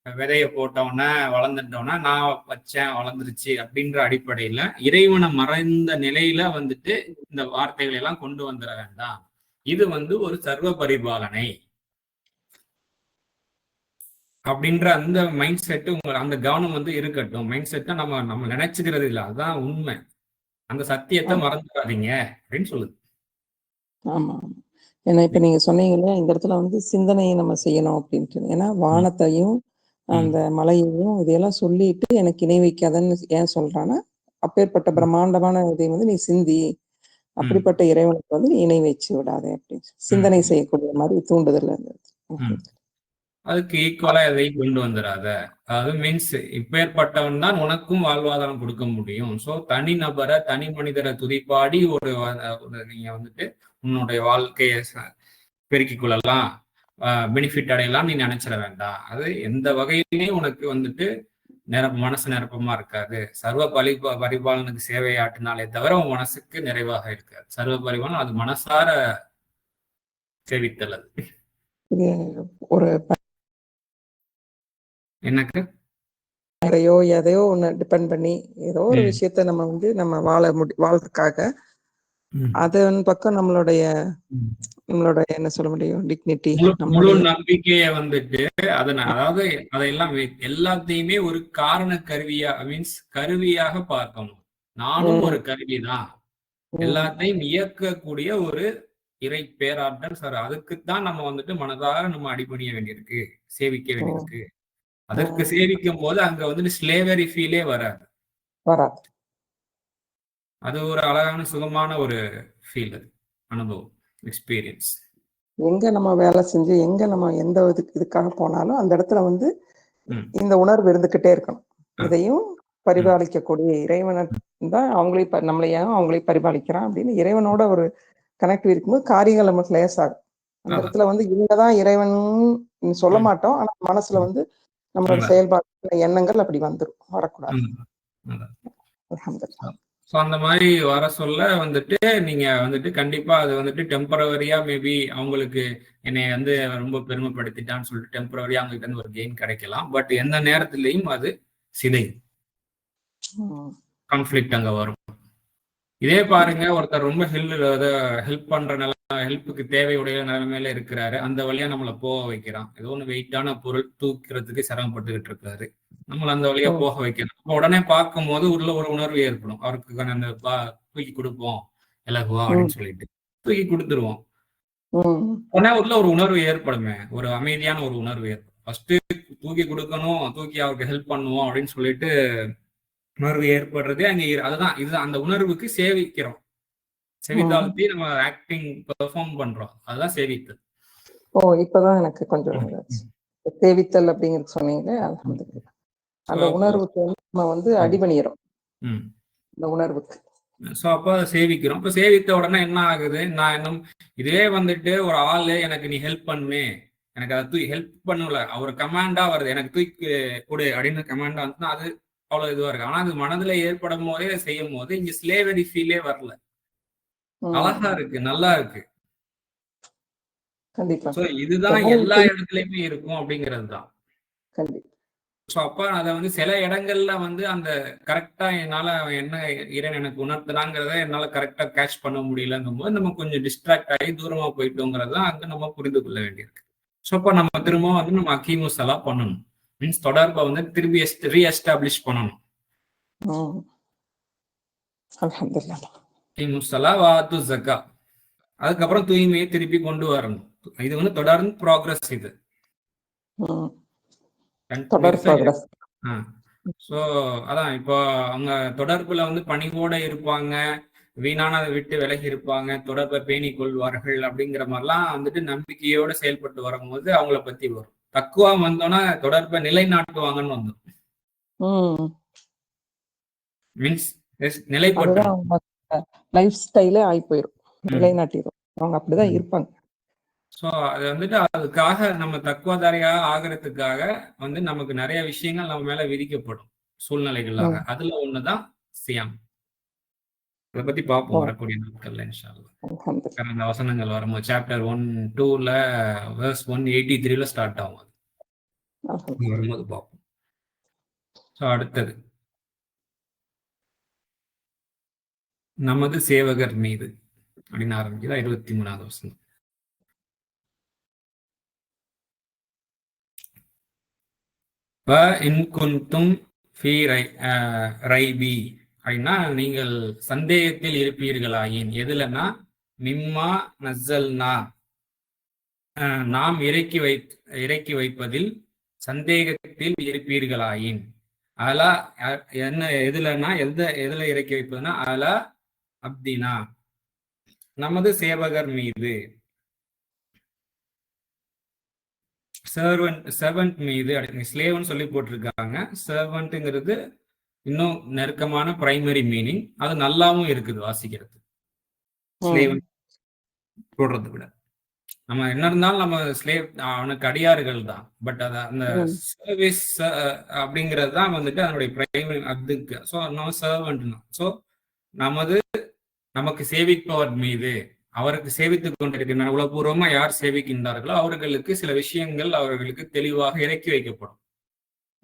விதையை போட்டோன்னே வளர்ந்துட்டோன்னா நான் வச்சேன் வளர்ந்துருச்சு அப்படின்ற அடிப்படையில இறைவனை மறைந்த நிலையில வந்துட்டு இந்த வார்த்தைகளை எல்லாம் கொண்டு வந்துட வேண்டாம். இது வந்து ஒரு சர்வ பரிபாலனை அப்படின்ற அந்த மைண்ட் செட்டு அந்த கவனம் வந்து இருக்கட்டும். மைண்ட் செட்டை நம்ம நினைச்சுக்கிறது இல்லை, அதுதான் உண்மை. அந்த சத்தியத்தை மறந்துடாதீங்க அப்படின்னு சொல்லுது. ஆமா. ஏன்னா இப்ப நீங்க சொன்னீங்கல்ல, இந்த இடத்துல வந்து சிந்தனையை நம்ம செய்யணும் அப்படின்ட்டு. ஏன்னா வானத்தையும் அந்த மலையையும் இதையெல்லாம் சொல்லிட்டு எனக்கு இணை வைக்காதன்னு ஏன் சொல்றான்னா, அப்பேற்பட்ட பிரம்மாண்டமான இதை வந்து நீ சிந்தி, அப்படிப்பட்ட இறைவனுக்கு வந்து நீ இணை வச்சு விடாதே அப்படின்னு சிந்தனை செய்யக்கூடிய மாதிரி தூண்டுதல் இருந்தது. அதுக்கு ஈக்குவலா எதை கொண்டு வந்துடாத. அதாவது மீன்ஸ் இப்பேற்பட்டவன் தான் உனக்கும் வாழ்வாதாரம் கொடுக்க முடியும். ஸோ தனி நபரை, தனி மனிதரை துதிப்பாடி ஒரு நீங்க வந்துட்டு உன்னுடைய வாழ்க்கையை பெருக்கிக் கொள்ளலாம், பெனிஃபிட் அடையலாம் நீ நினைச்சிட வேண்டாம். அது எந்த வகையிலையும் உனக்கு வந்துட்டு மனசு நிரப்பமா இருக்காது. சர்வ பரிபாலனுக்கு சேவையாட்டினாலே தவிர உன் மனசுக்கு நிறைவாக இருக்காது. சர்வ பரிபாலன் அது மனசார சேவித்தல். அது ஒரு எனக்கு யாரையோ எதையோ ஒண்ணு டிபெண்ட் பண்ணி ஏதோ ஒரு விஷயத்த நம்ம வந்து நம்ம வாழ்றதுக்காக அதன் பக்கம் நம்மளுடைய என்ன சொல்ல முடியும், டிக்னிட்டி, முழு நம்மளுடைய நம்பிக்கைய வந்துட்டு அதாவது அதையெல்லாம் எல்லாத்தையுமே ஒரு காரண கருவியா மீன்ஸ் கருவியாக பார்க்கணும். நானும் ஒரு கருவிதான். எல்லாத்தையும் இயக்கக்கூடிய ஒரு இறை பேராற்றல் சார். அதுக்குத்தான் நம்ம வந்துட்டு மனதார நம்ம அடிபணிய வேண்டியிருக்கு, சேவிக்க வேண்டியிருக்கு. அதற்கு சேவிக்கும் போது அங்க வந்துட்டு ஸ்லேவரி ஃபீலே வராது. அது ஒரு அழகான சுகமான ஒரு ஃபீல், அது அனுபவம், எக்ஸ்பீரியன்ஸ். எங்க நம்ம வேலை செஞ்சு எங்க நம்ம எந்த இதுக்காக போனாலும் அந்த இடத்துல வந்து இந்த உணர்வு இருந்துகிட்டே இருக்கணும். இதையும் பரிபாலிக்கக்கூடிய இறைவனை தான் அவங்களே பரிபாலிக்கிறான் அப்படின்னு இறைவனோட ஒரு கனெக்ட் இருக்கும்போது காரியங்கள் நமக்கு லேசாகும். அந்த இடத்துல வந்து இவங்கதான் இறைவன் சொல்ல மாட்டோம். ஆனா மனசுல வந்து நம்மளோட செயல்பாடு எண்ணங்கள் அப்படி வரக்கூடாது. ஸோ அந்த மாதிரி வர சொல்ல வந்துட்டு நீங்க வந்துட்டு கண்டிப்பா அது வந்துட்டு டெம்பரவரியா மேபி அவங்களுக்கு என்னை வந்து ரொம்ப பெருமைப்படுத்திட்டான்னு சொல்லிட்டு டெம்பரவரியா அவங்ககிட்ட இருந்து ஒரு கெயின் கிடைக்கலாம். பட் எந்த நேரத்திலையும் அது சிதையும், கான்ஃபிளிக்ட் அங்க வரும். இதே பாருங்க, ஒருத்தர் ரொம்ப ஹெல்ப் பண்ற ஹெல்ப்புக்கு தேவையுடைய நிலைமையில இருக்கிறாரு. அந்த வழியா நம்மளை போக வைக்கிறான். ஏதோ ஒன்று வெயிட்டான பொருள் தூக்கிறதுக்கு சிரமப்பட்டுக்கிட்டு இருக்காரு. நம்மள அந்த வழியா போக வைக்கணும். உடனே பார்க்கும் போது உள்ள ஒரு உணர்வு ஏற்படும். அவருக்கு அந்த தூக்கி கொடுப்போம் இலகுவா அப்படின்னு சொல்லிட்டு தூக்கி கொடுத்துருவோம். உடனே உள்ள ஒரு உணர்வு ஏற்படுமே, ஒரு அமைதியான ஒரு உணர்வு ஏற்படும். ஃபர்ஸ்ட் தூக்கி கொடுக்கணும், தூக்கி அவருக்கு ஹெல்ப் பண்ணுவோம் அப்படின்னு சொல்லிட்டு உணர்வு ஏற்படுறது அங்க. அதுதான் இதுதான் அந்த உணர்வுக்கு சேவிக்கிறோம். செவித்தாழ்த்தி நம்ம ஆக்டிங் பெர்ஃபார்ம் பண்றோம். அதுதான் சேவித்தல். இப்பதான் எனக்கு கொஞ்சம் சேவித்தல் அப்படிங்கிறது சொன்னீங்களே, அந்த உணர்வுக்கு நம்ம வந்து அடிபணிகிறோம் இந்த உணர்வுக்கு. ஸோ அப்போ அதை சேவிக்கிறோம். இப்போ சேவித்த உடனே என்ன ஆகுது, நான் இன்னும் இதே வந்துட்டு ஒரு ஆளு எனக்கு நீ ஹெல்ப் பண்ணு, எனக்கு அதை ஹெல்ப் பண்ணல, அவர் கமாண்டா வருது, எனக்கு தூக்கி கொடு அப்படின்னு கமாண்டா வந்துச்சுன்னா அது அவ்வளவு இதுவா இருக்கு. ஆனா அது மனதுல ஏற்படும் போதே செய்யும் போது இங்க ஸ்லேவரி ஃபீலே வரல. அழகா இருக்கு, நல்லா இருக்கு. இதுதான் எல்லா இடத்துலயுமே இருக்கும் அப்படிங்கிறது தான். ஸோ அப்ப அதை வந்து சில இடங்கள்ல வந்து அந்த கரெக்டா என்னால என்ன இறைவன் எனக்கு உணர்த்துறாங்கிறத என்னால கரெக்டா கேட்ச் பண்ண முடியலங்கும் போது நம்ம கொஞ்சம் டிஸ்ட்ராக்ட் ஆகி தூரமா போயிட்டோங்கிறத அங்க நம்ம புரிந்து கொள்ள வேண்டியிருக்கு. ஸோ அப்ப நம்ம திரும்ப வந்து நம்ம அகீமுசலா பண்ணணும். மீன்ஸ் தொடர்பை வந்து திரும்பி ரீஎஸ்டாப்ளிஷ் பண்ணணும். அதுக்கப்புறம் தூய்மையை திருப்பி கொண்டு வரணும். இது வந்து தொடர்ந்து ப்ராக்ரஸ். இது சோ அதான் இப்போ அவங்க தொடர்புல வந்து பணிவோட இருப்பாங்க, வீணானதை விட்டு விலகி இருப்பாங்க, தொடர்பை பேணி கொள்வார்கள் அப்படிங்கிற மாதிரிலாம் வந்துட்டு நம்பிக்கையோட செயல்பட்டு வரும்போது அவங்கள பத்தி வரும். தக்குவா வந்தோன்னா தொடர்பை நிலைநாட்டுவாங்கன்னு வந்துடும். மீன்ஸ் நிலைப்பட்டு லைஃப் ஸ்டைலே ஆகி போயிடும், நிலைநாட்டிடும். அவங்க அப்படிதான் இருப்பாங்க. ஸோ அது வந்துட்டு அதுக்காக நம்ம தக்குவாதாரியா ஆகிறதுக்காக வந்து நமக்கு நிறைய விஷயங்கள் நம்ம மேல விதிக்கப்படும் சூழ்நிலைகளாக. அதுல ஒண்ணுதான் சியாம். அதை பத்தி பார்ப்போம் வரக்கூடிய நாட்கள்ல இன்ஷா அல்லாஹ். அந்த வசனங்கள் வரும்போது சாப்டர் 1-2ல வெர்ஸ் 183ல ஸ்டார்ட் ஆகும். அது வரும்போது பார்ப்போம். ஸோ அடுத்தது நமது சேவகர் மீது அப்படின்னு ஆரம்பிக்குதா 23வது வசனம். அப்படின்னா நீங்கள் சந்தேகத்தில் இருப்பீர்களாயின், எதுலன்னா மிம்மா நஸ்ஸல்னா நாம் இறக்கி வைப்பதில் சந்தேகத்தில் இருப்பீர்களாயின், அலா என்ன எதுலன்னா எதுல இறக்கி வைப்பதுன்னா அலா அப்தினா நமது சேவகர் மீது, சர்வன்ட் மீது. ஸ்லேவ்னு சொல்லி போட்டிருக்காங்க. சர்வன்ட்ங்கிறது இன்னும் நெருக்கமான பிரைமரி மீனிங். அது நல்லாவும் இருக்குது வாசிக்கிறது, ஸ்லேவ் போடுறதை விட. நம்ம என்ன இருந்தாலும் நம்ம ஸ்லேவ் அவனுக்கு அடியாறுகள் தான். பட் அது அந்த சர்வீஸ் அப்படிங்கிறது தான் வந்துட்டு அதனுடைய பிரைமரி. அதுக்கு ஸோ நம்ம சர்வன்ட். ஸோ நமக்கு சேவிப்பவர் மீது, அவருக்கு சேவித்துக் கொண்டிருக்கின்ற உளப்பூர்வமா யார் சேவிக்கின்றார்களோ அவர்களுக்கு சில விஷயங்கள் அவர்களுக்கு தெளிவாக இறக்கி வைக்கப்படும்.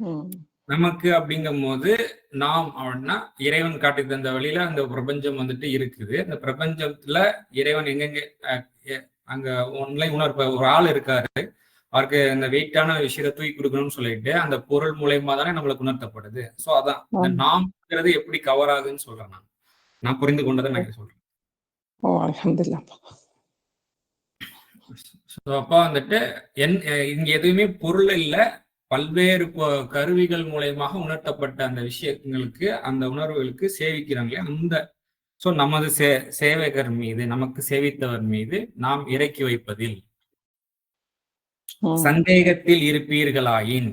ம். நமக்கு அப்படிங்கும் போது நாம் அப்படின்னா இறைவன் காட்டி தந்த வழியில அந்த பிரபஞ்சம் வந்துட்டு இருக்குது. அந்த பிரபஞ்சத்துல இறைவன் எங்கெங்க அங்க ஒன்லை உணர்ப்ப ஒரு ஆள் இருக்காரு. அவருக்கு அந்த வெயிட்டான விஷயத்தை தூக்கி கொடுக்கணும்னு சொல்லிட்டு அந்த பொருள் மூலயமா தானே நம்மளுக்கு உணர்த்தப்படுது. சோ அதான் இந்த ஆமா. நாம்ங்கிறது எப்படி கவர் ஆகுதுன்னு சொல்றேன் நான் புரிந்து கொண்டதை நான் சொல்றேன். ஓ அல்ஹம்துலில்லாஹ். அப்ப வந்துட்டு இங்க எதுவுமே பொருள் இல்ல, பல்வேறு கருவிகள் மூலயமாக உணர்த்தப்பட்ட அந்த விஷயங்களுக்கு அந்த உணர்வுகளுக்கு சேவிக்கிறாங்களே அந்த சோ நமது சேவகர் மீது நமக்கு சேவித்தவர் மீது நாம் இறக்கி வைப்பதில் சந்தேகத்தில் இருப்பீர்களாயின்,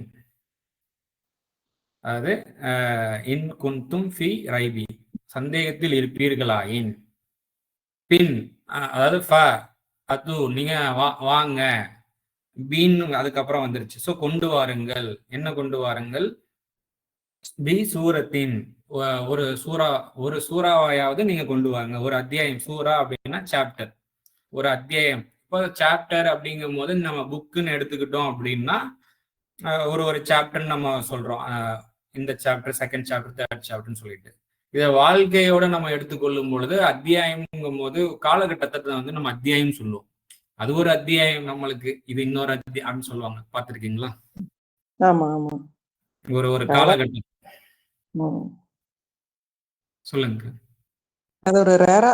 அதாவது இன் குந்தும் ஃபி ரைபி, சந்தேகத்தில் இருப்பீர்களாயின், பின் அதாவது அது நீங்க வாங்க, பீன் அதுக்கப்புறம் வந்துருச்சு. சோ கொண்டு வாருங்கள், என்ன கொண்டு வாருங்கள், பி சூரத்தின் ஒரு சூறாவையாவது நீங்க கொண்டு வாங்க. ஒரு அத்தியாயம், சூரா அப்படின்னா சாப்டர், ஒரு அத்தியாயம். இப்போ சாப்டர் அப்படிங்கும் போது நம்ம புக்குன்னு எடுத்துக்கிட்டோம் அப்படின்னா ஒரு சாப்டர் நம்ம சொல்றோம், இந்த சாப்டர், செகண்ட் சாப்டர், தேர்ட் சாப்டர்னு சொல்லிட்டு. இதை வாழ்க்கையோட நம்ம எடுத்துக்கொள்ளும் பொழுது அத்தியாயம்ங்கும் போது காலகட்டத்தை வந்து நம்ம அத்தியாயம் சொல்லுவோம். அது ஒரு அத்தியாயம் நம்மளுக்கு, இது இன்னொரு அத்தியாயம் சொல்லுவாங்க, பார்த்திருக்கீங்களா? ஆமா ஆமா. ஒரு காலகட்டம். சொல்லுங்க. அது ஒரு ரேரா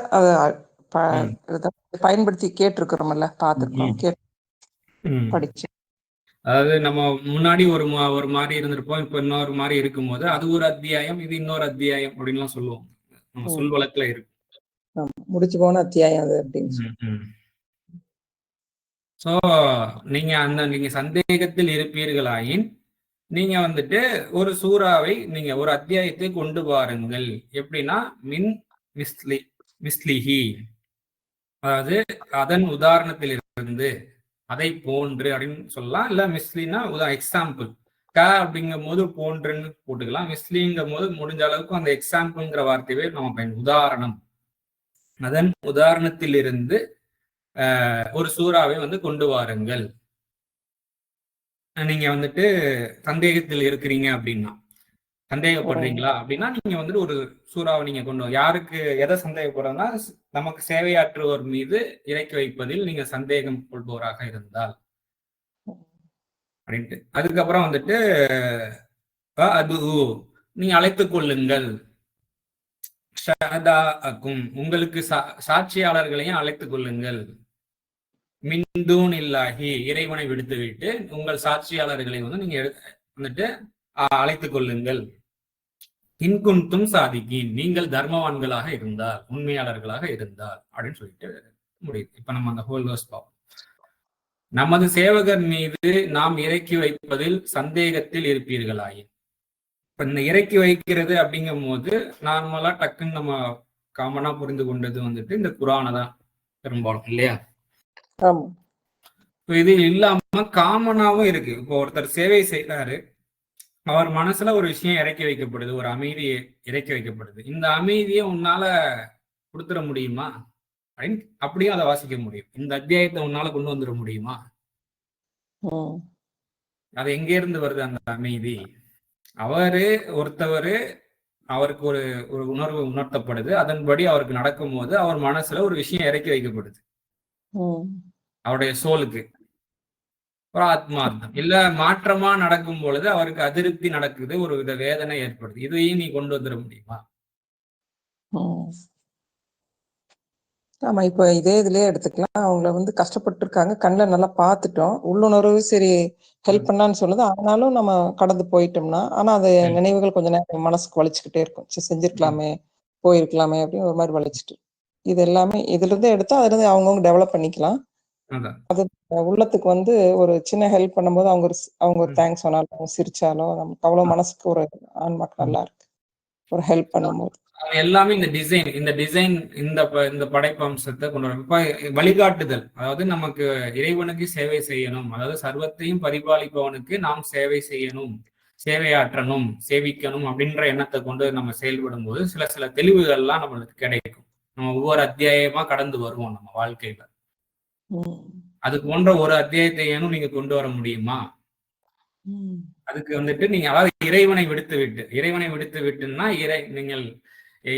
பயன்படுத்தி கேட்டிருக்கிறோம்ல, பார்த்திருக்கோம், படிச்சேன். அதாவது நம்ம முன்னாடி ஒரு மாதிரி இருந்திருப்போம், இப்ப இன்னொரு மாதிரி இருக்கும் போது அது ஒரு அத்தியாயம், இது இன்னொரு அத்தியாயம் அப்படின்லாம் சொல்லுவோம். நம்ம சொல் வழக்குல இருக்கு. முடிச்சு போன அத்தியாயம் அது அப்படின்னு. சோ நீங்க சந்தேகத்தில் இருப்பீர்களாயின், நீங்க வந்துட்டு ஒரு சூறாவை, நீங்க ஒரு அத்தியாயத்தை கொண்டு வாருங்கள். எப்படின்னா மின் மிஸ்லிஹி, அதாவது அதன் உதாரணத்தில் இருந்து, அதை போன்று அப்படின்னு சொல்லலாம். இல்ல மிஸ்லினா எக்ஸாம்பிள், அப்படிங்கும் போது போன்றுன்னு போட்டுக்கலாம். மிஸ்லிங்கும் போது முடிஞ்ச அளவுக்கு அந்த எக்ஸாம்பிள்ங்கிற வார்த்தையே நம்ம உதாரணம், அதன் உதாரணத்தில் இருந்து ஒரு சூறாவை வந்து கொண்டு வாருங்கள். நீங்க வந்துட்டு சந்தேகத்தில் இருக்கிறீங்க அப்படின்னா, சந்தேகப்படுறீங்களா அப்படின்னா நீங்க வந்துட்டு ஒரு சூறாவை நீங்க கொண்டு யாருக்கு எதை சந்தேகப்படுறதுன்னா, நமக்கு சேவையாற்றுவோர் மீது இறக்கி வைப்பதில் நீங்க சந்தேகம் கொள்பவராக இருந்தால் அப்படின்ட்டு. அதுக்கப்புறம் வந்துட்டு அது நீங்க அழைத்துக் கொள்ளுங்கள், உங்களுக்கு சாட்சியாளர்களையும் அழைத்துக் கொள்ளுங்கள், மின்தூன் இல்லாஹி, இறைவனை விடுத்துவிட்டு உங்கள் சாட்சியாளர்களை வந்து நீங்க வந்துட்டு அழைத்துக் கொள்ளுங்கள், இன்குந்தும் சாதிக்கின், நீங்கள் தர்மவான்களாக இருந்தால், உண்மையாளர்களாக இருந்தால் அப்படின்னு சொல்லிட்டு முடியுது. இப்ப நம்ம அந்த ஹோல் வேர்ஸ் பார்ப்போம். நமது சேவகர் மீது நாம் இறக்கி வைப்பதில் சந்தேகத்தில் இருப்பீர்களாயின். இப்ப இந்த இறக்கி வைக்கிறது அப்படிங்கும் போது நார்மலா டக்குன்னு நம்ம காமனா புரிந்து கொண்டது வந்துட்டு இந்த குரானை தான் பெரும்பாலும், இல்லையா? இது இல்லாம காமனாவும் இருக்கு. இப்போ ஒருத்தர் சேவை செய்யறாரு, அவர் மனசுல ஒரு விஷயம் இறக்கி வைக்கப்படுது, ஒரு அமைதி இறக்கி வைக்கப்படுது. இந்த அமைதியை உன்னால கொடுத்துட முடியுமா அப்படின்னு அப்படியும் அதை வாசிக்க முடியும். இந்த அத்தியாயத்தை உன்னால கொண்டு வந்துட முடியுமா? அது எங்க இருந்து வருது அந்த அமைதி? ஒருத்தவரு அவருக்கு ஒரு உணர்வு உணர்த்தப்படுது, அதன்படி அவருக்கு நடக்கும் போது அவர் மனசுல ஒரு விஷயம் இறக்கி வைக்கப்படுது, அவருடைய சோலுக்கு ஒரு ஆத்மார்த்தம். இல்ல மாற்றமா நடக்கும் பொழுது அவருக்கு அதிருப்தி நடக்குது, ஒரு வித வேதனை ஏற்படுது. இதையும் நீ கொண்டு வந்துட முடியுமா? ஆமா, இப்ப இதே இதுலயே எடுத்துக்கலாம். அவங்கள வந்து கஷ்டப்பட்டு இருக்காங்க, கண்ணுல நல்லா பார்த்துட்டோம், உள்ளுணர்வு சரி ஹெல்ப் பண்ணலான்னு சொல்லுது. ஆனாலும் நம்ம கடந்து போயிட்டோம்னா, ஆனா அது நினைவுகள் கொஞ்ச நேரம் மனசுக்கு வலிச்சுக்கிட்டே இருக்கும். செஞ்சிருக்கலாமே, போயிருக்கலாமே அப்படின்னு ஒரு மாதிரி வலிச்சுட்டு. இது எல்லாமே இதுல இருந்து எடுத்தா அதுல இருந்து அவங்கவுங்க டெவலப் பண்ணிக்கலாம். அது உள்ளத்துக்கு வந்து ஒரு சின்ன ஹெல்ப் பண்ணும்போது அவங்க ஒரு தேங்க்ஸ் சொன்னாலும் சிரிச்சாலும் நமக்கு அவ்வளவு மனசுக்கு ஒரு ஆன்மாக்கு நல்லா இருக்கு, ஒரு ஹெல்ப் பண்ணும்போது. எல்லாமே இந்த டிசைன் இந்த படைப்பு அம்சத்தை கொண்டு வரும். வழிகாட்டுதல், அதாவது நமக்கு இறைவனுக்கு சேவை செய்யணும், அதாவது சர்வத்தையும் பரிபாலிப்பவனுக்கு நாம் சேவை செய்யணும், சேவையாற்றணும், சேவிக்கணும் அப்படின்ற எண்ணத்தை கொண்டு நம்ம செயல்படும் போது சில தெளிவுகள்லாம் நம்மளுக்கு கிடைக்கும். நம்ம ஒவ்வொரு அத்தியாயமா கடந்து வருவோம் நம்ம வாழ்க்கையில. அது போன்ற ஒரு அத்தியாயத்தை ஏனும் நீங்க கொண்டு வர முடியுமா? அதுக்கு வந்துட்டு நீங்க அதாவது இறைவனை விடுத்து விட்டுன்னா நீங்கள்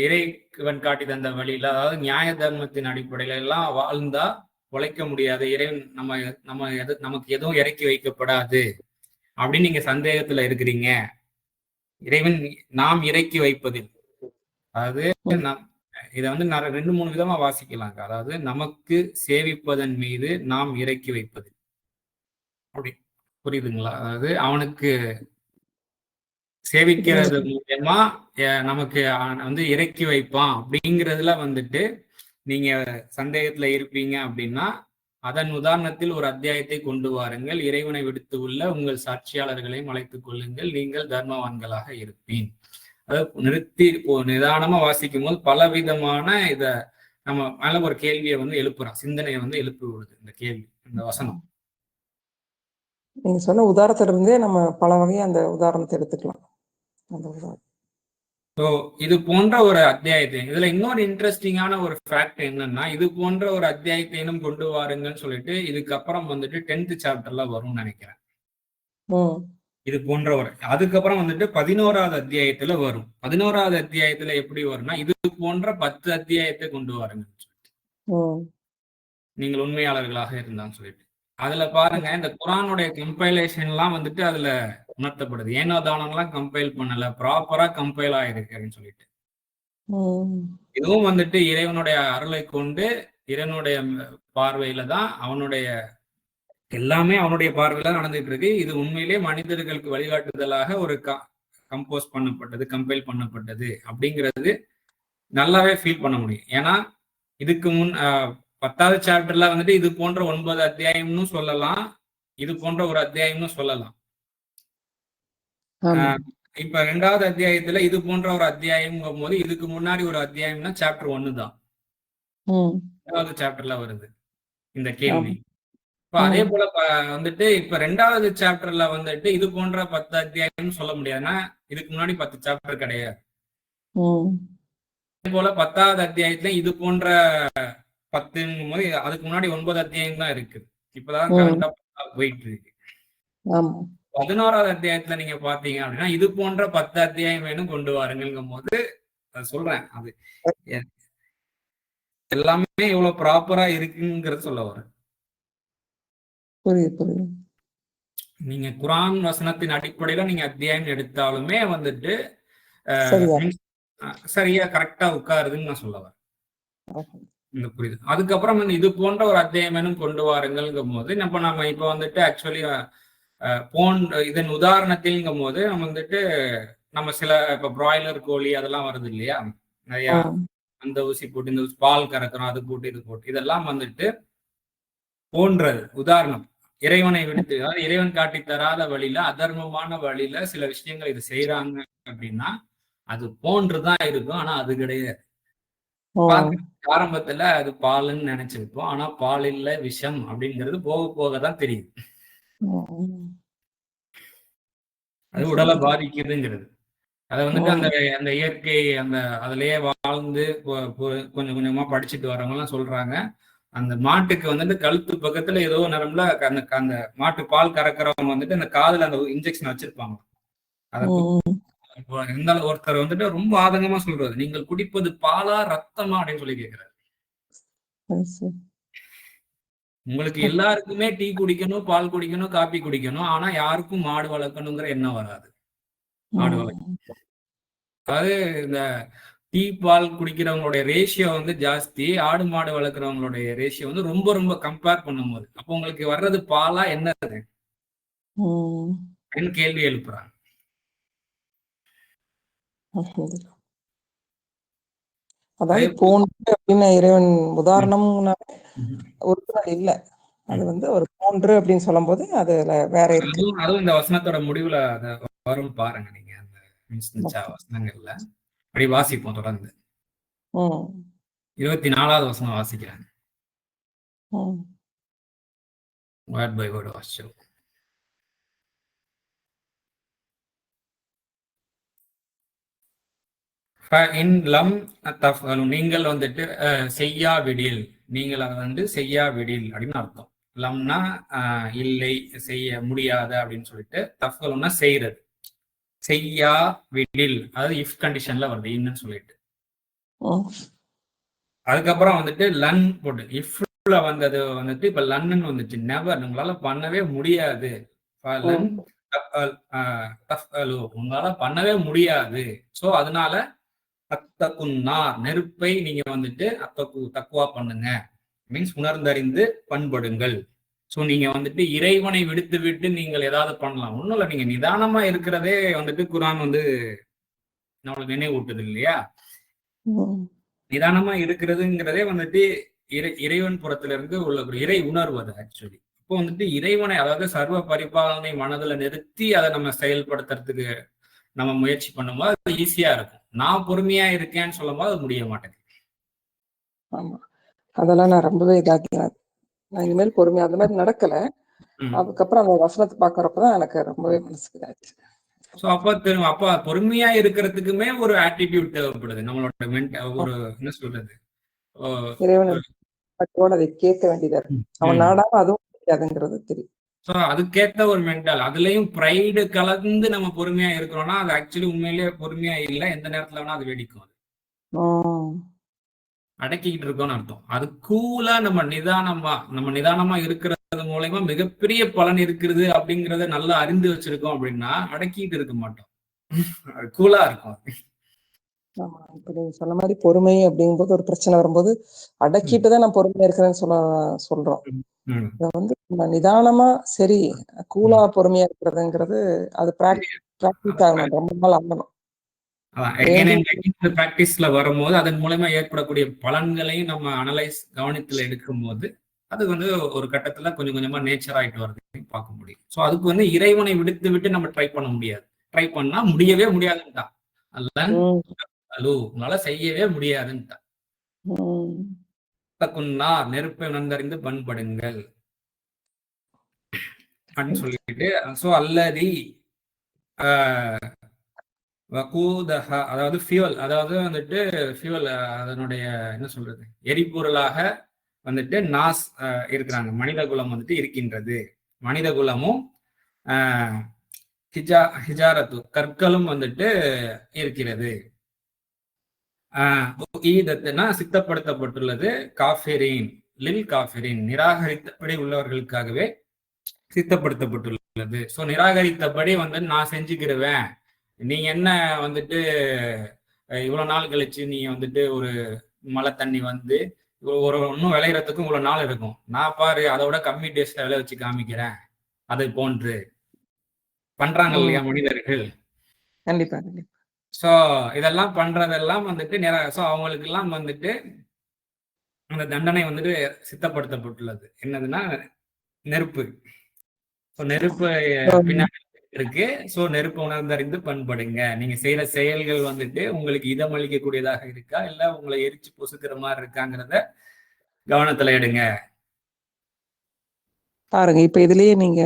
இறைவன் காட்டி தந்த வழியில, அதாவது நியாய தர்மத்தின் அடிப்படையில எல்லாம் வாழ்ந்தா உழைக்க முடியாது, இறைவன் நமக்கு எதுவும் இறக்கி வைக்கப்படாது அப்படின்னு நீங்க சந்தேகத்துல இருக்கிறீங்க. இறைவன் நாம் இறக்கி வைப்பதில், அதாவது இதை வந்து 2-3 விதமா வாசிக்கலாங்க. அதாவது நமக்கு சேவிப்பதன் மீது நாம் இறக்கி வைப்பது, அப்படி புரியுதுங்களா? அதாவது அவனுக்கு சேவிக்கிறது மூலியமா நமக்கு வந்து இறக்கி வைப்பான் அப்படிங்கிறதுல வந்துட்டு நீங்க சந்தேகத்துல இருப்பீங்க அப்படின்னா, அதன் உதாரணத்தில் ஒரு அத்தியாயத்தை கொண்டு வாருங்கள். இறைவனை விடுத்து உள்ள உங்கள் சாட்சியாளர்களையும் அழைத்துக் கொள்ளுங்கள், நீங்கள் தர்மவான்களாக இருப்பீன். அதாவது நிறுத்தி நிதானமா வாசிக்கும் போது பலவிதமான இத நம்ம மேல ஒரு கேள்வியை வந்து எழுப்புறான், சிந்தனையை வந்து எழுப்பி விடுது இந்த கேள்வி, இந்த வசனம். நீங்க சொன்ன உதாரணத்துல இருந்தே நம்ம பல வகையா அந்த உதாரணத்தை எடுத்துக்கலாம். இது போன்ற ஒரு அத்தியாயத்தை, இதுல இன்னொரு இன்ட்ரெஸ்டிங்கான ஒரு ஃபேக்ட் என்னன்னா, இது போன்ற ஒரு அத்தியாயத்தையும் கொண்டு வாருங்கன்னு சொல்லிட்டு இதுக்கப்புறம் வந்துட்டு 10th சாப்டர்ல வரும்னு நினைக்கிறேன். இது போன்ற ஒரு அதுக்கப்புறம் வந்துட்டு 11வது அத்தியாயத்துல வரும். 11வது அத்தியாயத்துல எப்படி வரும்னா, இது போன்ற 10 அத்தியாயத்தை கொண்டு வாருங்கன்னு சொல்லிட்டு, நீங்கள் உண்மையாளர்களாக இருந்தான்னு சொல்லிட்டு. அதுல பாருங்க, இந்த குரானுடைய கம்பைலேஷன் எல்லாம் வந்துட்டு அதுல உணர்த்தப்படுது. ஏனோ தானம்லாம் கம்பைல் பண்ணல, ப்ராப்பரா கம்பைல் ஆயிருக்கு அப்படின்னு சொல்லிட்டு. இதுவும் வந்துட்டு இறைவனுடைய அருளை கொண்டு, இறைவனுடைய பார்வையில தான், அவனுடைய எல்லாமே அவனுடைய பார்வையில நடந்துட்டு இருக்கு. இது உண்மையிலே மனிதர்களுக்கு வழிகாட்டுதலாக ஒரு கம்போஸ் பண்ணப்பட்டது, கம்பைல் பண்ணப்பட்டது அப்படிங்கிறது நல்லாவே ஃபீல் பண்ண முடியும். ஏன்னா இதுக்கு முன் 10வது சாப்டர்ல வந்துட்டு இது போன்ற 9 அத்தியாயம்னு சொல்லலாம், இது போன்ற ஒரு அத்தியாயம்னு சொல்லலாம். இப்ப 2வது அத்தியாயத்துல இது போன்ற ஒரு அத்தியாயம்ங்கும் போது, இதுக்கு முன்னாடி ஒரு அத்தியாயம்னா சாப்டர் 1 தான் 2வது சாப்டர்ல வருது இந்த கேள்வி. இப்ப அதே போல வந்துட்டு இப்ப 2வது சாப்டர்ல வந்துட்டு இது போன்ற 10 அத்தியாயம்னு சொல்ல முடியாதுன்னா, இதுக்கு முன்னாடி 10 சாப்டர் கிடையாது. அதே போல 10வது அத்தியாயத்துல இது போன்ற 10ங்கும் போது அதுக்கு முன்னாடி 9 அத்தியாயம் தான் இருக்கு. இப்பதான் கரண்டா போயிட்டு இருக்கு. 11வது அத்தியாயத்துல நீங்க பாத்தீங்க அப்படின்னா, இது போன்ற 10 அத்தியாயம் வேணும் கொண்டு வாருங்கும் போது சொல்றேன், அது எல்லாமே எவ்வளவு ப்ராப்பரா இருக்குங்கிறது சொல்ல வரேன். நீங்க குரான் வசனத்தின் அடிப்படையில நீங்க அத்தியாயம் எடுத்தாலுமே வந்துட்டு சரியா கரெக்டா உட்காருதுன்னு நான் சொல்ல வரேன். புரியுது. அதுக்கப்புறம் வந்து இது போன்ற ஒரு அத்தியாயம் வேணும் கொண்டு வாருங்கள்ங்கும் போது நம்ம இப்ப வந்துட்டு ஆக்சுவலி இதன் உதாரணத்தில்ங்கும் போது நம்ம சில இப்ப பிராய்லர் கோழி அதெல்லாம் வருது இல்லையா, நிறைய அந்த ஊசி போட்டு இந்த பால் கறக்குறோம், அது போட்டு இது போட்டு இதெல்லாம் வந்துட்டு போன்றது உதாரணம். இறைவனை விடுத்து, அதாவது இறைவன் காட்டி தராத வழியில, அதர்மமான வழியில சில விஷயங்கள் இது செய்யறாங்க அப்படின்னா அது போன்றுதான் இருக்கும். ஆனா அது கிடையாது. ஆரம்பத்துல அது பாலுன்னு நினைச்சிருப்போம், ஆனா பால் இல்ல விஷம் அப்படிங்கிறது போக போகதான் தெரியுது. அது உடலை பாதிக்குதுங்கிறது. அதை வந்துட்டு அந்த இயற்கை அதுலயே வாழ்ந்து கொஞ்சம் கொஞ்சமா படிச்சுட்டு வரவங்க எல்லாம் சொல்றாங்க, அந்த மாட்டுக்கு வந்துட்டு கழுத்து பக்கத்துல ஏதோ நரம்புல அந்த மாட்டு பால் கறக்கிறவங்க வந்துட்டு அந்த காதுல அந்த இன்ஜெக்ஷன் வச்சிருப்பாங்க. இருந்தாலும் ஒருத்தர் வந்துட்டு ரொம்ப ஆதங்கமா சொல்றாரு, நீங்கள் குடிப்பது பாலா ரத்தமா அப்படின்னு சொல்லி கேட்கிறாரு. உங்களுக்கு எல்லாருக்குமே டீ குடிக்கணும், பால் குடிக்கணும், காபி குடிக்கணும், ஆனா யாருக்கும் மாடு வளர்க்கணுங்கிற எண்ணம் வராது. மாடு வளர்க்கணும், அதாவது இந்த டீ பால் குடிக்கிறவங்களுடைய ரேஷியோ வந்து ஜாஸ்தி, ஆடு மாடு வளர்க்குறவங்களுடைய ரேஷியோ வந்து ரொம்ப ரொம்ப கம்பேர் பண்ணும்போது அப்போ உங்களுக்கு வர்றது பாலா என்னது அப்படின்னு கேள்வி எழுப்புறாங்க. அதாவது போன்று அப்படின்னு இறைவன் உதாரணம் ஒரிஜினல் இல்ல, அது வந்து ஒரு போன்று அப்படின்னு சொல்லும் போது அதுல வேற இருக்கு. அதுவும் இந்த வசனத்தோட முடிவுல வரும் பாருங்க, நீங்க அந்த வசனங்கள்ல அப்படி வாசிப்போம் தொடர்ந்து. 24வது வசனம் வாசிக்கிறேன். வேர்ட் பை வேர்ட் வாசிச்சோம். நீங்கள் வந்துட்டு செய்யாவிடில், நீங்கள் அதை வந்து செய்யாவிடில் அப்படின்னு அர்த்தம். லம்னா இல்லை, செய்ய முடியாத அப்படின்னு சொல்லிட்டு, தஃஅலுன்னா செய்யறது. செய்யா விடில், அதாவது இஃப் கண்டிஷன்ல வருது இன்னும் சொல்லிட்டு. அதுக்கப்புறம் வந்துட்டு லன் போட்டு இஃப்ல வந்தது வந்துட்டு இப்ப லன்னு வந்துச்சு. நெவர், உங்களால பண்ணவே முடியாது. லன் தஃஅலு, உங்களால பண்ணவே முடியாது. சோ அதனால அத்தகுன்னார், நெருப்பை நீங்க வந்துட்டு தக்குவா பண்ணுங்க. மீன்ஸ் உணர்ந்தறிந்து பண்படுங்கள். சோ நீங்க வந்துட்டு இறைவனை விடுத்து விட்டு நீங்கள் ஏதாவது பண்ணலாம். ஒண்ணும் இல்ல, நீங்க நிதானமா இருக்கிறதே வந்துட்டு குர்ஆன் வந்து நம்மளுக்கு நினைவூட்டுது இல்லையா? நிதானமா இருக்கிறதுங்கிறதே வந்துட்டு இறைவன் புறத்துல இருந்து உள்ள ஒரு இறை உணர்வு அது ஆக்சுவலி. இப்போ வந்துட்டு இறைவனை, அதாவது சர்வ பரிபாலனை மனதுல நிறுத்தி அதை நம்ம செயல்படுத்துறதுக்கு நம்ம முயற்சி பண்ணும்போது அது ஈஸியா இருக்கும். நான் பொறுமையா இருக்கேன்னு சொல்லும் போது அது முடிய மாட்டேங்குது. ஆமா, அதெல்லாம் நான் ரொம்பவே இதாக்கிறேன். நான் இனிமேல் பொறுமையா அந்த மாதிரி நடக்கல. அதுக்கப்புறம் அந்த வசனத்தை பாக்குறப்பதான் எனக்கு ரொம்பவே மனசுக்கு இதாச்சு. அப்ப பொறுமையா இருக்கிறதுக்குமே ஒரு ஆட்டிடியூட் தேவைப்படுது. நம்மளோட ஒரு என்ன சொல்றது, இறைவனோட அதை கேட்க வேண்டியதா இருக்கு. அவன் நாடாம அதுவும் முடியாதுங்கிறது தெரியும். அதுக்கேத்த ஒரு மென்டல், அதுலயும் பிரைடு கலந்து நம்ம பொறுமையா இருக்கிறோம்னா அது ஆக்சுவலி உண்மையிலேயே பொறுமையா இல்ல. எந்த நேரத்துல வேணா அது வெடிக்கும். அடக்கிக்கிட்டு இருக்கோம்னு அர்த்தம். அது கூலா நம்ம நிதானமா இருக்கிறது மூலமா மிகப்பெரிய பலன் இருக்கிறது அப்படிங்கறத நல்லா அறிந்து வச்சிருக்கோம் அப்படின்னா அடக்கிட்டு இருக்க மாட்டோம். அது கூலா இருக்கும். ஆமா, இப்ப நீங்க சொன்ன மாதிரி பொறுமை அப்படிங்கும்போது ஒரு பிரச்சனை வரும்போது அடக்கிட்டு தான் நான் பொறுமையா இருக்கிறேன்னு சொல்றோம். இத வந்து நிதானமா சரி கூலா பொறுமையா இருக்கிறதுங்கிறது அது பிராக்டிஸ் ஆகணும், ரொம்ப நாள் ஆகணும். பிராக்டிஸ்ல வரும்போது அதன் மூலமா ஏற்படக்கூடிய பலன்களையும் நம்ம கவனத்துல எடுக்கும் போது அது வந்து ஒரு கட்டத்துல கொஞ்சம் கொஞ்சமா நேச்சர் ஆயிட்டு வருது பார்க்க முடியும். சோ அதுக்கு வந்து இறைவனை விடுத்து விட்டு நம்ம ட்ரை பண்ண முடியாது. ட்ரை பண்ணா முடியவே முடியாதுன்னுதான். உங்களால செய்யவே முடியாதுன்னுதான். நெருப்பை உணர்ந்தறிந்து பண்படுங்கள் அப்படின்னு சொல்லிட்டு, சோ அல்லதி வகூதஹா, அதாவது ஃபியூவல், அதாவது வந்துட்டு ஃபியூவல், அதனுடைய என்ன சொல்றது, எரிபொருளாக வந்துட்டு நாஸ் இருக்கிறாங்க. மனித குலம் வந்துட்டு இருக்கின்றது. மனித குலமும் ஹிஜாரத்து, கற்களும் வந்துட்டு இருக்கிறது. சித்தப்படுத்தப்பட்டுள்ளது காஃபிரின் லில் காஃபிரின், நிராகரித்தபடி உள்ளவர்களுக்காகவே சித்தப்படுத்தப்பட்டுள்ளது. சோ நிராகரித்தபடி வந்து நான் செஞ்சுக்கிடுவேன், நீங்க என்ன வந்துட்டு இவ்வளவு நாள் கழிச்சு நீங்க வந்துட்டு ஒரு மழை தண்ணி வந்து ஒரு இன்னும் விளையறதுக்கும் இவ்வளவு நாள் இருக்கும், நான் பாரு அதோட கம்மி டேஸ்ட்ல விளை வச்சு காமிக்கிறேன். அதை போன்று பண்றாங்க இல்லையா மனிதர்கள்? கண்டிப்பா கண்டிப்பா. சோ இதெல்லாம் பண்றதெல்லாம் வந்துட்டு சோ அவங்களுக்கு எல்லாம் வந்துட்டு அந்த தண்டனை வந்துட்டு சித்தப்படுத்தப்பட்டுள்ளது. என்னதுன்னா நெருப்பு. நெருப்பு பின்னாடி இருக்கு. சோ நெருப்பு உணர்ந்தறிந்து பண்படுங்க. நீங்க செய்யற செயல்கள் வந்துட்டு உங்களுக்கு இதமளிக்க கூடியதாக இருக்கா, இல்ல உங்களை எரிச்சு பொசுக்கிற மாதிரி இருக்காங்கிறத கவனத்துல எடுங்க. பாருங்க, இப்ப இதுலயே நீங்க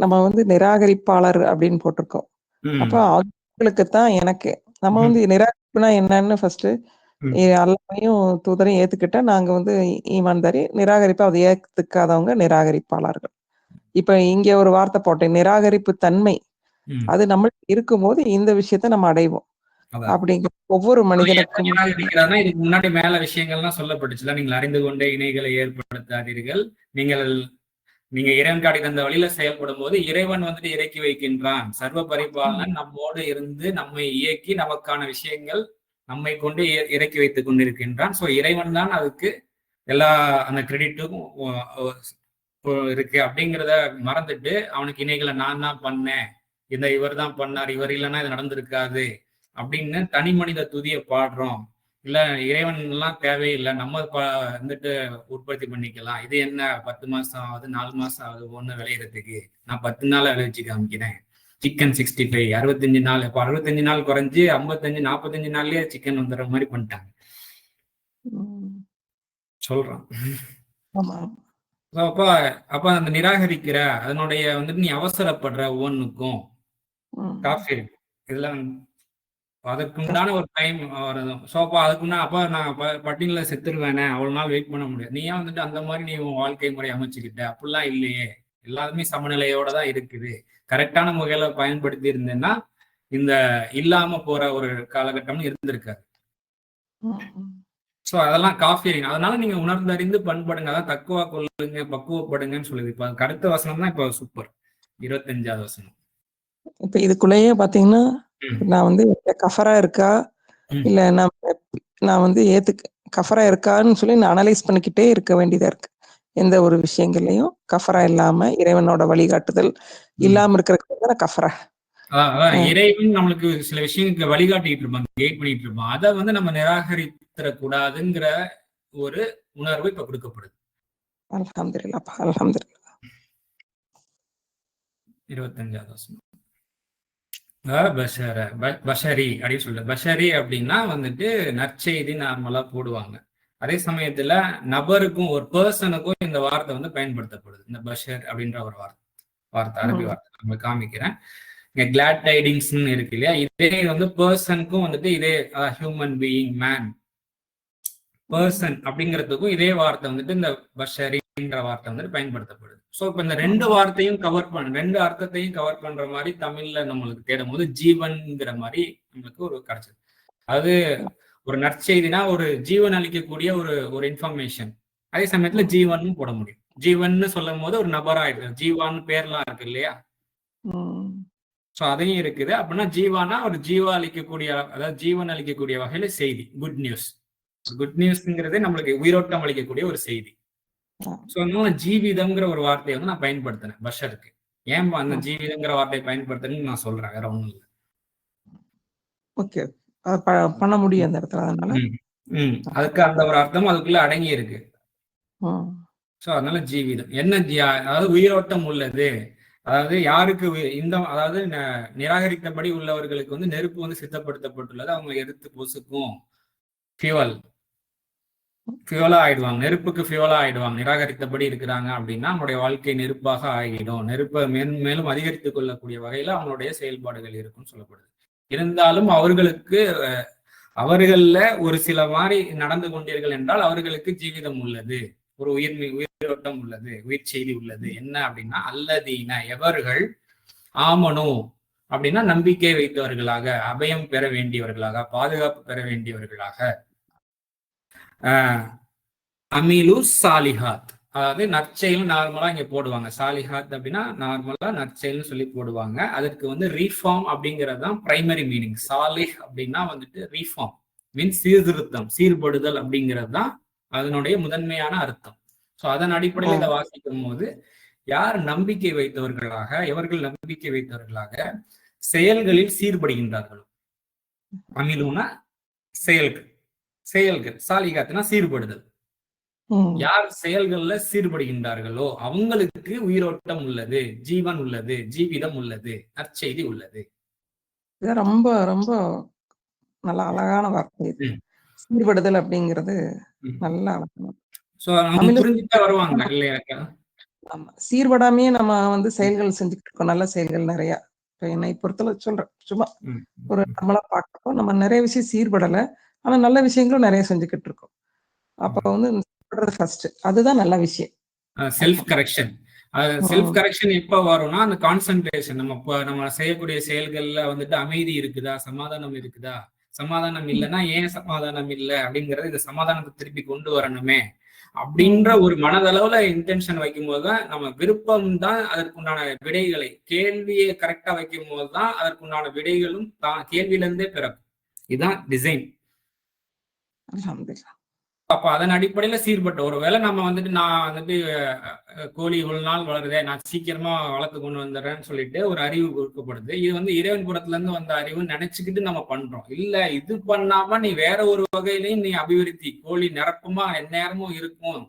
நம்ம வந்து நிராகரிப்பாளர் அப்படின்னு போட்டிருக்கோம். அப்ப அவங்களுக்குத்தான் எனக்கு நம்ம வந்து நிராகரிப்புனா என்னன்னு ஃபர்ஸ்ட் எல்லாரையும் தூதரையும் ஏத்துக்கிட்டா நாங்க வந்து ஈமான்தாரி, நிராகரிப்பு அதை ஏத்துக்காதவங்க நிராகரிப்பாளர்கள். இப்ப இங்க ஒரு வார்த்தை போட்டேன், நிராகரிப்பு தன்மை. அது நம்ம இருக்கும்போது இந்த விஷயத்த நம்ம அடைவோம். அப்படிங்கிற ஒவ்வொரு மனிதனுக்கும் இதுக்கு முன்னாடி மேல விஷயங்கள்லாம் சொல்லப்பட்டுச்சுல, நீங்கள் அறிந்து கொண்டே இணைகளை ஏற்படுத்தாதீர்கள். நீங்க இறைவன் காட்டி தந்த வழியில செயல்படும் போது இறைவன் வந்துட்டு இறக்கி வைக்கின்றான். சர்வ பரிபாலன் நம்மோடு இருந்து நம்மை இயக்கி நமக்கான விஷயங்கள் நம்மை கொண்டு இறக்கி வைத்துக் கொண்டிருக்கின்றான். சோ இறைவன் தான் அதுக்கு எல்லா அந்த கிரெடிட்டும் இருக்கு அப்படிங்கிறத மறந்துட்டு அவனுக்கு இணைகளை நான் தான் பண்ணேன், இவர் தான் பண்ணார், இவர் இல்லைன்னா இது நடந்திருக்காது அப்படின்னு தனி மனித துதியை பாடுறோம். இல்ல இறைவன் எல்லாம் தேவையில்லை, நம்ம வந்துட்டு உற்பத்தி பண்ணிக்கலாம். இது என்ன 10 மாசம் ஆகுது, 4 மாசம் ஆகுது ஒண்ணு விளையிறதுக்கு, நான் 10 நாள் விளைவிச்சு காமிக்கிறேன். சிக்கன் 65 65 நாள், இப்ப 65 நாள் குறைஞ்சு 55 45 நாள்லயே சிக்கன் வந்துடுற மாதிரி பண்ணிட்டாங்க சொல்றான். அப்ப அந்த நிராகரிக்கிற அதனுடைய வந்துட்டு நீ அவசரப்படுற ஒவ்வொன்றுக்கும் காஃபிர் இதெல்லாம் அதற்குண்டான ஒரு டைம் வரதும். ஸோ அப்போ அதுக்குன்னா அப்போ நான் பட்டினில செத்துருவேனே, அவ்வளவு நாள் வெயிட் பண்ண முடியாது. நீ ஏன் வந்துட்டு அந்த மாதிரி நீ உன் வாழ்க்கை முறை அமைச்சுக்கிட்ட? அப்படிலாம் இல்லையே. எல்லாருமே சமநிலையோட தான் இருக்குது. கரெக்டான முறையில பயன்படுத்தி இருந்தேன்னா இந்த இல்லாம போற ஒரு காலகட்டம்னு இருந்திருக்காது. ஸோ அதெல்லாம் காஃபி. அதனால நீங்க உணர்ந்தறிந்து பண்படுங்க. அதான் தக்குவா கொள்ளுங்க, பக்குவப்படுங்கன்னு சொல்லுது. இப்ப அடுத்த வசனம் தான் இப்ப சூப்பர். 25வது வசனம். இப்ப இதுக்குள்ளேயே பாத்தீங்கன்னா நான் வந்து கஃபரா இருக்கா இல்ல நான் வந்து கஃபரா இருக்கான்னு சொல்லி நான் அனலைஸ் பண்ணிக்கிட்டே இருக்க வேண்டியதா இருக்கு. எந்த ஒரு விஷயங்கள்லயும் கஃபரா இல்லாம இறைவனோட வழிகாட்டுதல் இல்லாம இருக்கிறதுக்கு கஃபரா. இறைவன் நம்மளுக்கு சில விஷயங்களுக்கு வழிகாட்டிட்டு இருப்பாங்க, கைட் பண்ணிட்டு இருப்பான். அதை வந்து நம்ம நிராகரித்தரக்கூடாதுங்கிற ஒரு உணர்வு இப்ப கொடுக்கப்படுது. அல்ஹம்துலில்லாஹ், அல்ஹம்துலில்லாஹ். 25வது வசனம். பஷரி அப்படின்னு சொல்லுது. பஷரி அப்படின்னா வந்துட்டு நற்செய்தி நார்மலா போடுவாங்க. அதே சமயத்துல நபருக்கும் ஒரு பர்சனுக்கும் இந்த வார்த்தை வந்து பயன்படுத்தப்படுது. இந்த பஷர் அப்படின்ற ஒரு வார்த்தை அரபி வார்த்தை நம்ம காமிக்கிறேன். இங்க கிளாட் டைடிங்ஸ் இருக்கு இல்லையா, இதே வந்து பர்சனுக்கும் வந்துட்டு இதே ஹியூமன் பீயிங், மேன், பர்சன் அப்படிங்கிறதுக்கும் இதே வார்த்தை வந்துட்டு இந்த பஷரின்ற வார்த்தை வந்துட்டு பயன்படுத்தப்படுது. ஸோ இப்ப இந்த ரெண்டு வார்த்தையும் ரெண்டு அர்த்தத்தையும் கவர் பண்ற மாதிரி தமிழ்ல நம்மளுக்கு தேடும் போது ஜீவன்ங்கிற மாதிரி நம்மளுக்கு ஒரு கிடைச்சது. அது ஒரு நற்செய்தினா ஒரு ஜீவன் அளிக்கக்கூடிய ஒரு இன்ஃபர்மேஷன். அதே சமயத்துல ஜீவன் போட முடியும். ஜீவன் சொல்லும் போது ஒரு நபராயிருக்கு. ஜீவான்னு பேர்லாம் இருக்கு இல்லையா, ஸோ அதையும் இருக்குது. அப்படின்னா ஜீவானா ஒரு ஜீவா அளிக்கக்கூடிய, அதாவது ஜீவன் அளிக்கக்கூடிய வகையில செய்தி, குட் நியூஸ். குட் நியூஸ்ங்கிறதே நம்மளுக்கு உயிரோட்டம் அளிக்கக்கூடிய ஒரு செய்தி. ஸோ அதனால ஜீவிதம்ங்கிற ஒரு வார்த்தையை வந்து நான் பயன்படுத்தினேன் பஷருக்கு. ஏன் அந்த ஜீவிதங்கிற வார்த்தையை பயன்படுத்துறேன்னு நான் சொல்றேன், வேற ஒண்ணும் இல்லை. ஓகே, பண்ண முடியும் அந்த இடத்துல. அதனால அதுக்கு அந்த ஒரு அர்த்தம் அதுக்குள்ள அடங்கி இருக்கு. ஸோ அதனால ஜீவிதம் என்ன, அதாவது உயிரோட்டம் உள்ளது. அதாவது யாருக்கு அதாவது நிராகரித்தபடி உள்ளவர்களுக்கு வந்து நெருப்பு வந்து சித்தப்படுத்தப்பட்டுள்ளது. அவங்க எடுத்து பொசுக்கும் ஃபியூலா ஆயிடுவாங்க, நெருப்புக்கு ஃபியூலா ஆயிடுவாங்க. நிராகரித்தபடி இருக்கிறாங்க அப்படின்னா அவங்களுடைய வாழ்க்கை நெருப்பாக ஆகிடும். நெருப்பை மேலும் அதிகரித்துக் கொள்ளக்கூடிய வகையில அவங்களுடைய செயல்பாடுகள் இருக்கும்னு சொல்லப்படுது. இருந்தாலும் அவர்கள்ல ஒரு சில மாதிரி நடந்து கொண்டீர்கள் என்றால் அவர்களுக்கு ஜீவிதம் உள்ளது, ஒரு உயிரோட்டம் உள்ளது, உயிர் செய்தி உள்ளது. என்ன அப்படின்னா அல்லதீன எவர்கள் ஆமனோ அப்படின்னா நம்பிக்கை வைத்தவர்களாக, அபயம் பெற வேண்டியவர்களாக, பாதுகாப்பு பெற வேண்டியவர்களாக, அமீலு சாலிஹாத், அதாவது நற்செயல் நார்மலா இங்க போடுவாங்க. சாலிஹாத் அப்படின்னா நார்மலா நற்செயல்னு சொல்லி போடுவாங்க. அதற்கு வந்து ரீஃபார்ம் அப்படிங்கிறது தான் பிரைமரி மீனிங். சாலிஹ் அப்படின்னா வந்துட்டு ரீஃபார்ம் மீன்ஸ் சீர்திருத்தம், சீர்படுதல் அப்படிங்கிறது தான் அதனுடைய முதன்மையான அர்த்தம். ஸோ அதன் அடிப்படையில் இதை வாசிக்கும் போது யார் நம்பிக்கை வைத்தவர்களாக, எவர்கள் நம்பிக்கை வைத்தவர்களாக செயல்களில் சீர்படுகின்றார்களோ, அமிலுனா செயல்கள், சாலிகாத்துனா சீர்படுதல். யார் செயல்கள்ல சீர்படுகின்றார்களோ அவங்களுக்கு உயிரோட்டம் உள்ளது, ஜீவன் உள்ளது, ஜீவிதம் உள்ளது, நற்செய்தி உள்ளது. ரொம்ப ரொம்ப நல்ல அழகான வார்த்தை. சீர்படுதல் அப்படிங்கிறது நல்ல வருவாங்க இல்லையா? ஆமா, சீர்படாமையே நம்ம வந்து செயல்கள் செஞ்சுட்டு இருக்கோம், நல்ல செயல்கள் நிறைய. இப்ப என்னை பொறுத்தளவு சொல்றேன், சும்மா ஒரு நம்மளா பார்க்கப்போ நம்ம நிறைய விஷயம் சீர்படலை, ஆனா நல்ல விஷயங்களும் நிறைய செஞ்சுக்கிட்டு இருக்கோம். அப்ப வந்து ஃபர்ஸ்ட் அதுதான் நல்ல விஷயம். Self correction. செல்ஃப் கரெக்ஷன் எப்ப வரும்னா அந்த கான்சென்ட்ரேஷன், நம்ம செய்யக்கூடிய செயல்கள்ல வந்துட்டு அமைதி இருக்குதா, சமாதானம் இருக்குதா, சமாதானம் இல்லைன்னா ஏன் சமாதானம் இல்லை அப்படிங்கறது, இந்த சமாதானத்தை திருப்பி கொண்டு வரணுமே அப்படின்ற ஒரு மனதளவுல இன்டென்ஷன் வைக்கும் போதுதான் நம்ம விருப்பம் தான் அதற்குண்டான விடைகளை, கேள்வியை கரெக்டா வைக்கும் போதுதான் அதற்குண்டான விடைகளும் கேள்வியில இருந்தே பிறக்கும். இதுதான் டிசைன். அப்ப அதன் அடிப்படையில சீர்பட்ட ஒருவேளை நம்ம வந்துட்டு நான் வந்துட்டு கோழி இவ்வளவு நாள் வளருதே, நான் சீக்கிரமா வளர்த்து கொண்டு வந்துடுறேன்னு சொல்லிட்டு ஒரு அறிவு கொடுக்கப்படுது. இது வந்து இறைவன் புறத்துல இருந்து வந்த அறிவுன்னு நினைச்சுக்கிட்டு நம்ம பண்றோம். இல்ல, இது பண்ணாம நீ வேற ஒரு வகையிலையும் நீ அபிவிருத்தி, கோழி நிரப்பமா எந்நேரமும் இருக்கும்,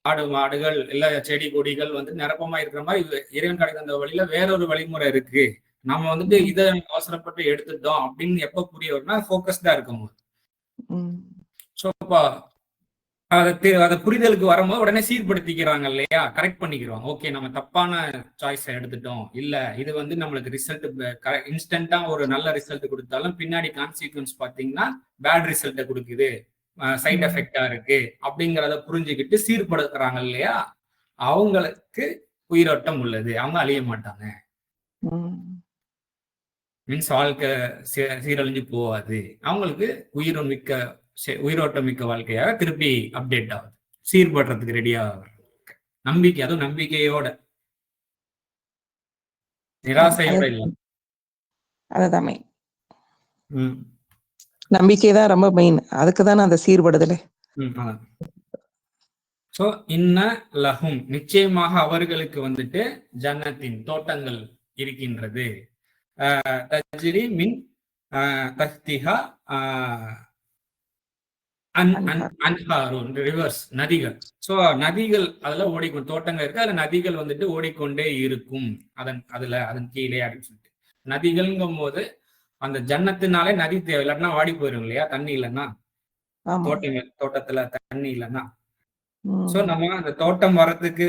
ஆடு மாடுகள் இல்ல செடி கொடிகள் வந்து நிரப்பமா இருக்கிற மாதிரி இறைவன் கிடைத்த அந்த வழியில வேறொரு வழிமுறை இருக்கு. நம்ம வந்துட்டு இதை அவசரப்பட்டு எடுத்துட்டோம் அப்படின்னு எப்ப புரிய வரும்னா ஃபோக்கஸ்டா இருக்கும் போது. அதை புரிதலுக்கு வரும்போது உடனே சீர்படுத்திக்கிறாங்க இல்லையா, கரெக்ட் பண்ணிக்கிறோம். ஓகே, நம்ம தப்பான சாய்ஸ் எடுத்துட்டோம், இல்ல இது வந்து நம்மளுக்கு ரிசல்ட் இன்ஸ்டன்டா ஒரு நல்ல ரிசல்ட் கொடுத்தாலும் பின்னாடி கான்சிக்வன்ஸ் பாத்தீங்கன்னா பேட் ரிசல்ட்டை கொடுக்குது, சைட் எஃபெக்டா இருக்கு அப்படிங்கிறத புரிஞ்சுக்கிட்டு சீர்படுத்துறாங்க இல்லையா, அவங்களுக்கு உயிரோட்டம் உள்ளது, அவங்க அழிய மாட்டாங்க. மீன்ஸ் வாழ்க்கை சீரழிஞ்சு போவாது, அவங்களுக்கு உயிரோட்டம் மிக்க வாழ்க்கையாக திருப்பி அப்டேட் ஆகுது, சீர்படுறதுக்கு ரெடியா நம்பிக்கை, அதுவும் நம்பிக்கையோட, நிராசையோட இல்ல. அதுதான் மெயின், நம்பிக்கை தான் ரொம்ப மெயின், அதுக்குதானே அந்த சீர்படுதலே. சோ இன்ன லஹும், நிச்சயமாக அவர்களுக்கு வந்துட்டு ஜன்னத்தின் தோட்டங்கள் இருக்கின்றது, தஜ்ரி மின் தஹ்திஹா அன்ஹாருன், ரிவர்ஸ், நதிகள். சோ நதிகள் அதுல ஓடிக்கொண்டு, தோட்டங்கள் இருக்கு, அதுல நதிகள் வந்துட்டு ஓடிக்கொண்டே இருக்கும் அதன் கீழே அப்படின்னு சொல்லிட்டு. நதிகள்ங்கும் போது அந்த ஜன்னத்தினாலே நதி தேவை, இல்லைன்னா வாடி போயிடும் இல்லையா, தண்ணி இல்லைன்னா, தோட்டத்துல தண்ணி இல்லைன்னா. சோ நம்ம அந்த தோட்டம் வர்றதுக்கு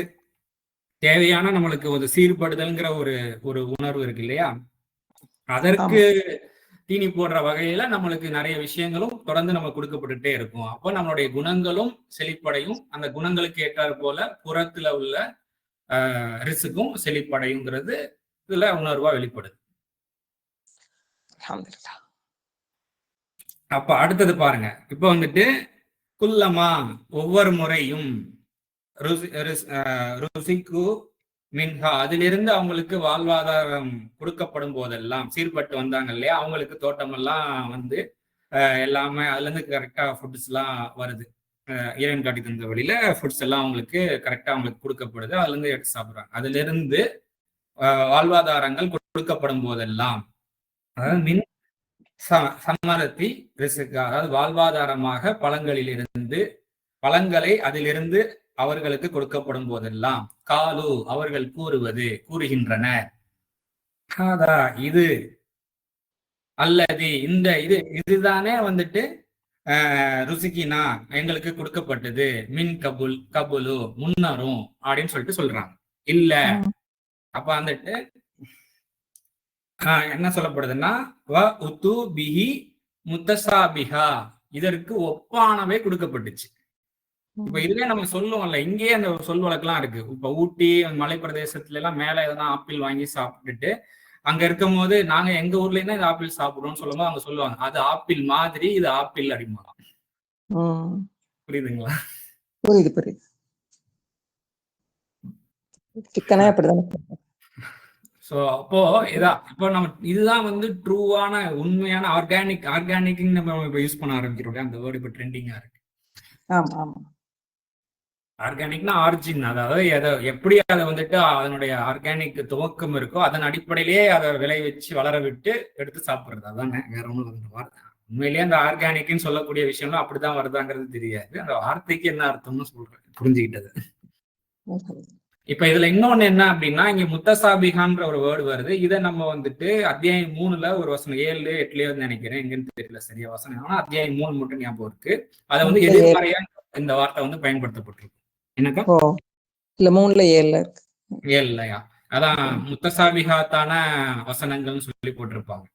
தேவையான நம்மளுக்கு ஒரு சீர்படுதல்ங்கிற ஒரு உணர்வு இருக்கு இல்லையா, அதற்கு தீனி போடுற வகையில நம்மளுக்கு நிறைய விஷயங்களும் தொடர்ந்து நம்ம கொடுக்கப்பட்டுட்டே இருக்கும். அப்போ நம்மளுடைய குணங்களும் செழிப்படையும், அந்த குணங்களுக்கு ஏற்றாறு போல புறத்துல உள்ள ரிசுக்கும் செழிப்படையுங்கிறது இதுல உணர்வா வெளிப்படுது. அப்ப அடுத்தது பாருங்க, இப்ப வந்துட்டு குல்லமா, ஒவ்வொரு முறையும், ருசிக்கு மின்ஹா, அதிலிருந்து அவங்களுக்கு வாழ்வாதாரம் கொடுக்கப்படும் போதெல்லாம், சீர்பட்டு வந்தாங்க இல்லையா, அவங்களுக்கு தோட்டம் எல்லாம் வந்து எல்லாமே அதுல இருந்து கரெக்டா ஃபுட்ஸ் எல்லாம் வருது, இறைவன் காட்டி தந்த வழியில ஃபுட்ஸ் எல்லாம் அவங்களுக்கு கரெக்டா அவங்களுக்கு கொடுக்கப்படுது, அதுல இருந்து எடுத்து சாப்பிடுறாங்க. அதுல இருந்து வாழ்வாதாரங்கள் கொடுக்கப்படும் போதெல்லாம், அதாவது மின் சம்மரத்தி ரிசுக்கு, அதாவது வாழ்வாதாரமாக பழங்களை அதிலிருந்து அவர்களுக்கு கொடுக்கப்படும் போதெல்லாம், காலு, அவர்கள் கூறுகின்றனர், இது அல்லது இதுதானே வந்துட்டு ருசிக்கினா எங்களுக்கு கொடுக்கப்பட்டது, மின் கபுலு, முன்னரும் அப்படின்னு சொல்லிட்டு சொல்றாங்க. இல்ல, அப்ப வந்துட்டு என்ன சொல்லப்படுதுன்னா, வ உத்து பிஹி முத்தசாபிஹா, இதற்கு ஒப்பானவே கொடுக்கப்பட்டுச்சு. இப்ப இதுவே நம்ம சொல்லுவோம்ல, இங்கேயே அந்த சொல் வழக்கெல்லாம் இருக்கு. இப்ப ஊட்டி மலை பிரதேசத்துல எல்லாம் மேல எதனா ஆப்பிள் வாங்கி சாப்பிட்டுட்டு அங்க இருக்கும் போது, நாங்க எங்க ஊர்ல இருந்தா இந்த ஆப்பிள் சாப்பிடுறோம்னு சொல்லும்போது அவங்க சொல்லுவாங்க, அது ஆப்பிள் மாதிரி, இது ஆப்பிள் அப்படிமா. புரியுதுங்களா? புரியுது. சிக்கனே அப்படிதான். சோ அப்போ இப்போ நம்ம இதுதான் வந்து ட்ரூவான உண்மையான ஆர்கானிக் நம்ம இப்ப யூஸ் பண்ண ஆரம்பிக்கிறோம், அந்த வேர்டு இப்ப ட்ரெண்டிங்கா இருக்கு. ஆர்கானிக்னா ஆரிஜின், அதாவது எப்படி அதை வந்துட்டு அதனுடைய ஆர்கானிக் துவக்கம் இருக்கோ அதன் அடிப்படையிலேயே அதை விளைவிச்சு வளர விட்டு எடுத்து சாப்பிடுறது, அதானே, வேற ஒன்றும். உண்மையிலேயே அந்த ஆர்கானிக்னு சொல்லக்கூடிய விஷயம்லாம் அப்படிதான் வருதாங்கிறது தெரியாது, அந்த வார்த்தைக்கு என்ன அர்த்தம்னு சொல்றேன், புரிஞ்சுக்கிட்டது. இப்ப இதுல இன்னொன்னு என்ன அப்படின்னா, இங்க முத்தசாபிகான்ற ஒரு வேர்டு வருது, இதை நம்ம வந்துட்டு அத்தியாயம் 3ல ஒரு வசனம் 7, 8லயோ நினைக்கிறேன், எங்கன்னு தெரியல சரியா வசனம், ஆனா அத்தியாயம் 3 மட்டும் ஞாபகம் இருக்கு, அதை வந்து எதிர்மறையா இந்த வார்த்தை வந்து பயன்படுத்தப்பட்டிருக்கு. என்னக்கா? இல்ல 3ல 7லயா, அதான் முத்தசாபிகாத்தான வசனங்கள்னு சொல்லி போட்டிருப்பாங்க.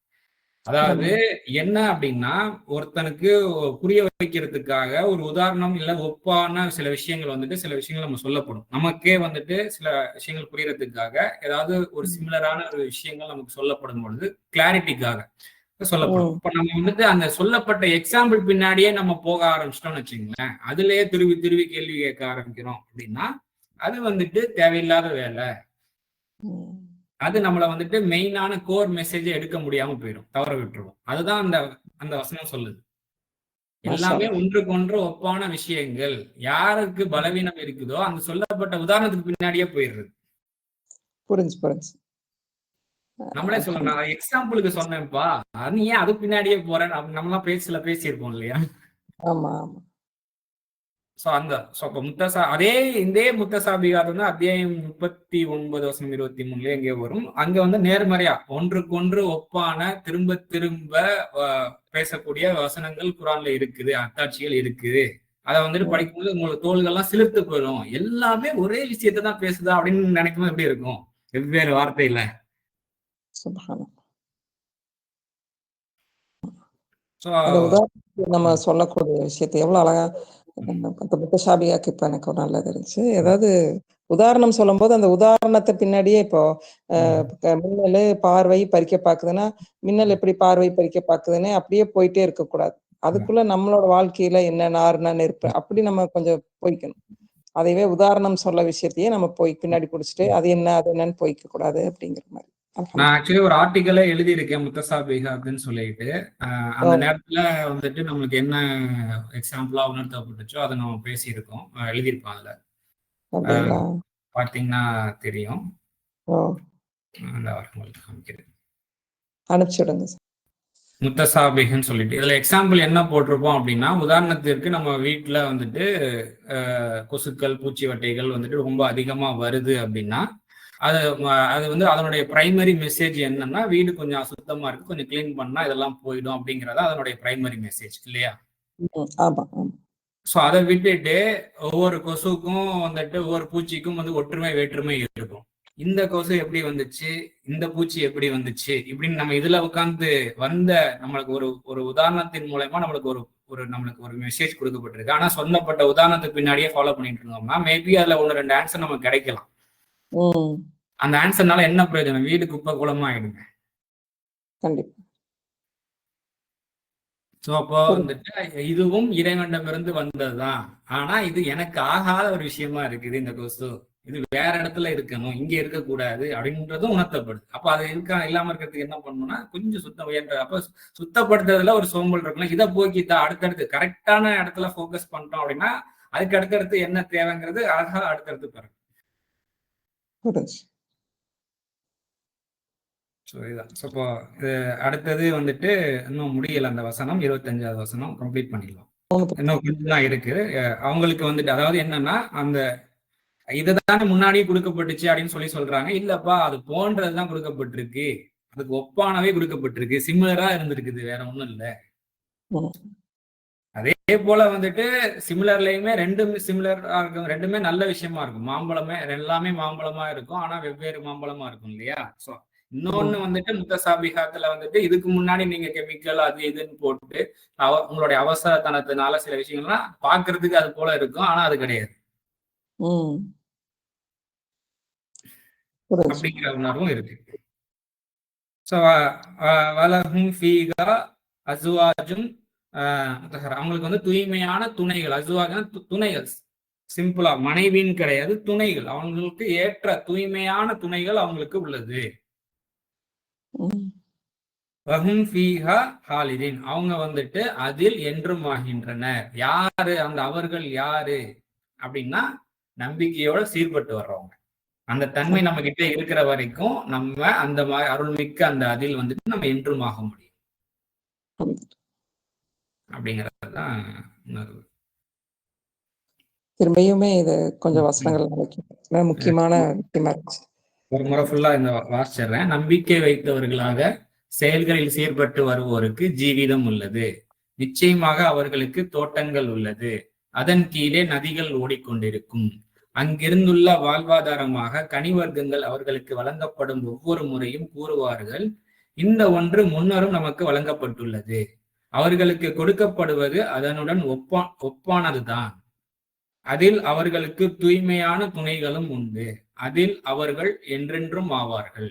அதாவது என்ன அப்படின்னா, ஒருத்தனுக்கு புரிய வைக்கிறதுக்காக ஒரு உதாரணம் இல்ல ஒப்பான சில விஷயங்கள் வந்துட்டு சில விஷயங்கள் நம்ம சொல்லப்படும், நமக்கே வந்துட்டு சில விஷயங்கள் புரியறதுக்காக ஏதாவது ஒரு சிமிலரான ஒரு விஷயங்கள் நமக்கு சொல்லப்படும் பொழுது கிளாரிட்டிக்காக சொல்லப்படும். இப்ப நம்ம வந்துட்டு அந்த சொல்லப்பட்ட எக்ஸாம்பிள் பின்னாடியே நம்ம போக ஆரம்பிச்சிட்டோம்னு வச்சுங்களேன், அதுலயே திருவி கேள்வி கேட்க ஆரம்பிக்கிறோம் அப்படின்னா அது வந்துட்டு தேவையில்லாத வேலை, அது நம்மள வந்துட்டு மெயினான கோர் மெசேஜை எடுக்க முடியாம போயிடும், தவற விட்டுருவோம். அதுதான் அந்த வசனம் சொல்லுது. எல்லாமே ஒன்றுக்கொன்று ஒப்பான விஷயங்கள், யாருக்கு பலவீனம் இருக்குதோ அந்த சொல்லப்பட்ட உதாரணத்துக்கு பின்னாடியே போயிடுறது. புரிஞ்சு நம்மளே சொல்லணும், எக்ஸாம்பிளுக்கு சொன்னேன்ப்பா, அது ஏன் அது பின்னாடியே போறேன், நம்மளாம் பேசியிருப்போம் இல்லையா. ஆமா. அதே இதே முத்தசாபிகாரம் தான் அத்தியாயம் 39 வசனம் 23 எங்கே வரும், அங்க வந்து நேர்மறையா ஒன்றுக்கொன்று ஒப்பான திரும்ப பேசக்கூடிய வசனங்கள் குரான்ல இருக்குது, அத்தாட்சிகள் இருக்குது அதை வந்துட்டு படிக்கும்போது உங்களுக்கு தோள்கள்லாம் சிலிர்த்து போயிடும். எல்லாமே ஒரே விஷயத்தை தான் பேசுதா அப்படின்னு நினைக்கும்போது எப்படி இருக்கும்? வெவ்வேறு வார்த்தையில. அது உதாரணத்துக்கு நம்ம சொல்லக்கூடிய விஷயத்தை எவ்வளவு அழகா முத்தசாபியாக்கு இப்ப எனக்கு ஒரு நல்லது இருந்துச்சு. ஏதாவது உதாரணம் சொல்லும்போது அந்த உதாரணத்தை பின்னாடியே இப்போ மின்னல் பார்வை பறிக்க பாக்குதுன்னா மின்னல் எப்படி பார்வை பறிக்க பாக்குதுன்னு அப்படியே போயிட்டே இருக்க கூடாது. அதுக்குள்ள நம்மளோட வாழ்க்கையில என்ன நார்னா நெருப்பு அப்படி நம்ம கொஞ்சம் போய்க்கணும். அதைவே உதாரணம் சொல்ல விஷயத்தையே நம்ம போய் பின்னாடி பிடிச்சிட்டு அது என்னன்னு போய்க்க கூடாது அப்படிங்கிற மாதிரி. நான் ஆக்சுவலி ஒரு ஆர்டிக்கலே எழுதியிருக்கேன் முத்தசாபிகா அப்படின்னு சொல்லிட்டு. அந்த நேரத்துல வந்துட்டு நம்மளுக்கு என்ன எக்ஸாம்பிளா உணர்த்தப்பட்டுச்சோ அதை நம்ம பேசியிருக்கோம், எழுதியிருக்கோம். அதுல பாத்தீங்கன்னா தெரியும். அனுப்பிச்சுடுங்க. முத்தசாபிகன்னு சொல்லிட்டு இதுல எக்ஸாம்பிள் என்ன போட்டிருப்போம் அப்படின்னா, உதாரணத்திற்கு நம்ம வீட்டுல வந்துட்டு கொசுக்கள் பூச்சி வட்டைகள் வந்துட்டு ரொம்ப அதிகமா வருது அப்படின்னா அது வந்து அதனுடைய பிரைமரி மெசேஜ் என்னன்னா, வீடு கொஞ்சம் அசுத்தமா இருக்கு, கொஞ்சம் கிளீன் பண்ணா இதெல்லாம் போயிடும் அப்படிங்கறத அதனுடைய பிரைமரி மெசேஜ் இல்லையா? சோ அதை விட்டுட்டு ஒவ்வொரு கொசுக்கும் வந்துட்டு ஒவ்வொரு பூச்சிக்கும் வந்து ஒற்றுமை வேற்றுமை இருக்கும். இந்த கொசு எப்படி வந்துச்சு, இந்த பூச்சி எப்படி வந்துச்சு இப்படின்னு நம்ம இதுல உட்கார்ந்து வந்த நம்மளுக்கு ஒரு உதாரணத்தின் மூலமா நம்மளுக்கு ஒரு மெசேஜ் கொடுக்கப்பட்டிருக்கு. ஆனா சொல்லப்பட்ட உதாரணத்துக்கு பின்னாடியே ஃபாலோ பண்ணிட்டு இருந்தோம்னா மேபி அதுல 1-2 ஆன்சர் நமக்கு கிடைக்கலாம். அந்த ஆன்சர்னால என்ன பிரயோஜனம்? வீடு குப்பை குளமா ஆயிடுங்க. கண்டிப்பா. சோ அப்போ வந்துட்டு இதுவும் இறைவனிடமிருந்து வந்ததுதான். ஆனா இது எனக்கு ஆகாத ஒரு விஷயமா இருக்குது. இந்த கொசு இது வேற இடத்துல இருக்கணும், இங்க இருக்கக்கூடாது அப்படின்றதும் உணர்த்தப்படுது. அப்ப அது இல்லாம இருக்கிறதுக்கு என்ன பண்ணணும்னா கொஞ்சம் அப்ப சுத்தப்படுத்துறதுல ஒரு சோம்பல் இருக்கணும். இதை போக்கிட்டா அடுத்தடுத்து கரெக்டான இடத்துல போக்கஸ் பண்ணிட்டோம் அப்படின்னா அதுக்கு அடுத்தடுத்து என்ன தேவைங்கிறது அழகா அடுத்தடுத்து பிறகு. இப்போ அடுத்தது வந்துட்டு இன்னும் முடியல அந்த வசனம், 25வது வசனம் கம்ப்ளீட் பண்ணிடலாம். இன்னும் கொஞ்சம் தான் இருக்கு. அவங்களுக்கு வந்துட்டு அதாவது என்னன்னா அந்த இதுதானே முன்னாடியே கொடுக்கப்பட்டுச்சு அப்படின்னு சொல்றாங்க. இல்லப்பா அது போன்றதுதான் கொடுக்கப்பட்டிருக்கு, அதுக்கு ஒப்பானவே கொடுக்கப்பட்டிருக்கு, சிமிலரா இருந்திருக்குது, வேற ஒண்ணும் இல்ல. அதே போல வந்துட்டு சிமிலர்லயுமே ரெண்டுமே சிமிலரா இருக்கும், ரெண்டுமே நல்ல விஷயமா இருக்கும். மாம்பழமே எல்லாமே மாம்பழமா இருக்கும், ஆனா வெவ்வேறு மாம்பழமா இருக்கும் இல்லையா? சோ இன்னொன்னு வந்துட்டு முத்தசாபிகாத்துல வந்துட்டு இதுக்கு முன்னாடி நீங்க கெமிக்கல் அது இதுன்னு போட்டு உங்களுடைய அவசரத்தனத்தினால சில விஷயங்கள்லாம் பாக்குறதுக்கு அது போல இருக்கும், ஆனா அது கிடையாது அப்படிங்கிற உணர்வும் இருக்கு. அவங்களுக்கு வந்து தூய்மையான துணைகள், அசுவாஜன துணைகள், சிம்பிளா மனைவின்னு கிடையாது, துணைகள், அவங்களுக்கு ஏற்ற தூய்மையான துணைகள் அவங்களுக்கு உள்ளது. அவங்க வந்துட்டு அதில் என்றும் ஆகின்றனர். யாரு அந்த அவர்கள்? யாரு அப்படின்னா நம்பிக்கையோட சீர்பட்டு வர்றவங்க. அந்த தன்மை நம்ம கிட்ட இருக்கிற வரைக்கும் நம்ம அந்த மாதிரி அருள்மிக்க அந்த அதில் வந்துட்டு நம்ம என்றும் ஆக முடியும் அப்படிங்கறதுதான் உணர்வு. திரும்பியுமே இது கொஞ்சம் வசனங்கள் முக்கியமான ஒரு முறை ஃபுல்லா இந்த வாசிச்சிடுறேன். நம்பிக்கை வைத்தவர்களாக செயல்களில் சீர்பட்டு வருவோருக்கு ஜீவிதம் உள்ளது. நிச்சயமாக அவர்களுக்கு தோட்டங்கள் உள்ளது, அதன் கீழே நதிகள் ஓடிக்கொண்டிருக்கும். அங்கிருந்துள்ள வாழ்வாதாரமாக கனிவர்க்கங்கள் அவர்களுக்கு வழங்கப்படும் ஒவ்வொரு முறையும் கூறுவார்கள், இந்த ஒன்று முன்னரும் நமக்கு வழங்கப்பட்டுள்ளது. அவர்களுக்கு கொடுக்கப்படுவது அதனுடன் ஒப்பானதுதான். அதில் அவர்களுக்கு தூய்மையான துணைகளும் உண்டு. அதில் அவர்கள் என்றென்றும் ஆவார்கள்.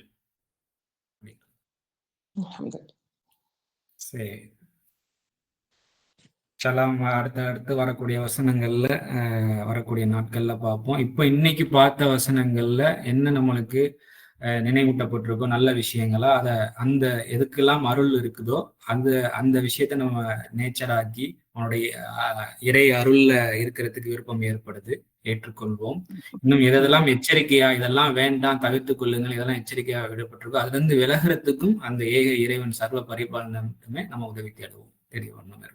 சரி, அடுத்து வரக்கூடிய வசனங்கள்ல வரக்கூடிய நாட்கள்ல பார்ப்போம். இப்ப இன்னைக்கு பார்த்த வசனங்கள்ல என்ன நம்மளுக்கு நினைவூட்டப்பட்டிருக்கோ நல்ல விஷயங்களா, அந்த எதுக்கெல்லாம் அருள் இருக்குதோ அந்த விஷயத்த நம்ம நேச்சராக்கி அவனுடைய இறை அருள்ல இருக்கிறதுக்கு விருப்பம் ஏற்படுது, ஏற்றுக்கொள்வோம். இன்னும் எதெல்லாம் எச்சரிக்கையா இதெல்லாம் வேண்டாம் தவிர்த்து கொள்ளுங்கள், இதெல்லாம் எச்சரிக்கையா விடப்பட்டிருக்கோ அதுல இருந்து விலகிறதுக்கும் அந்த ஏக இறைவன் சர்வ பரிபாலனை மட்டுமே நம்ம உதவி தேடுவோம். தெரிய வரணும்.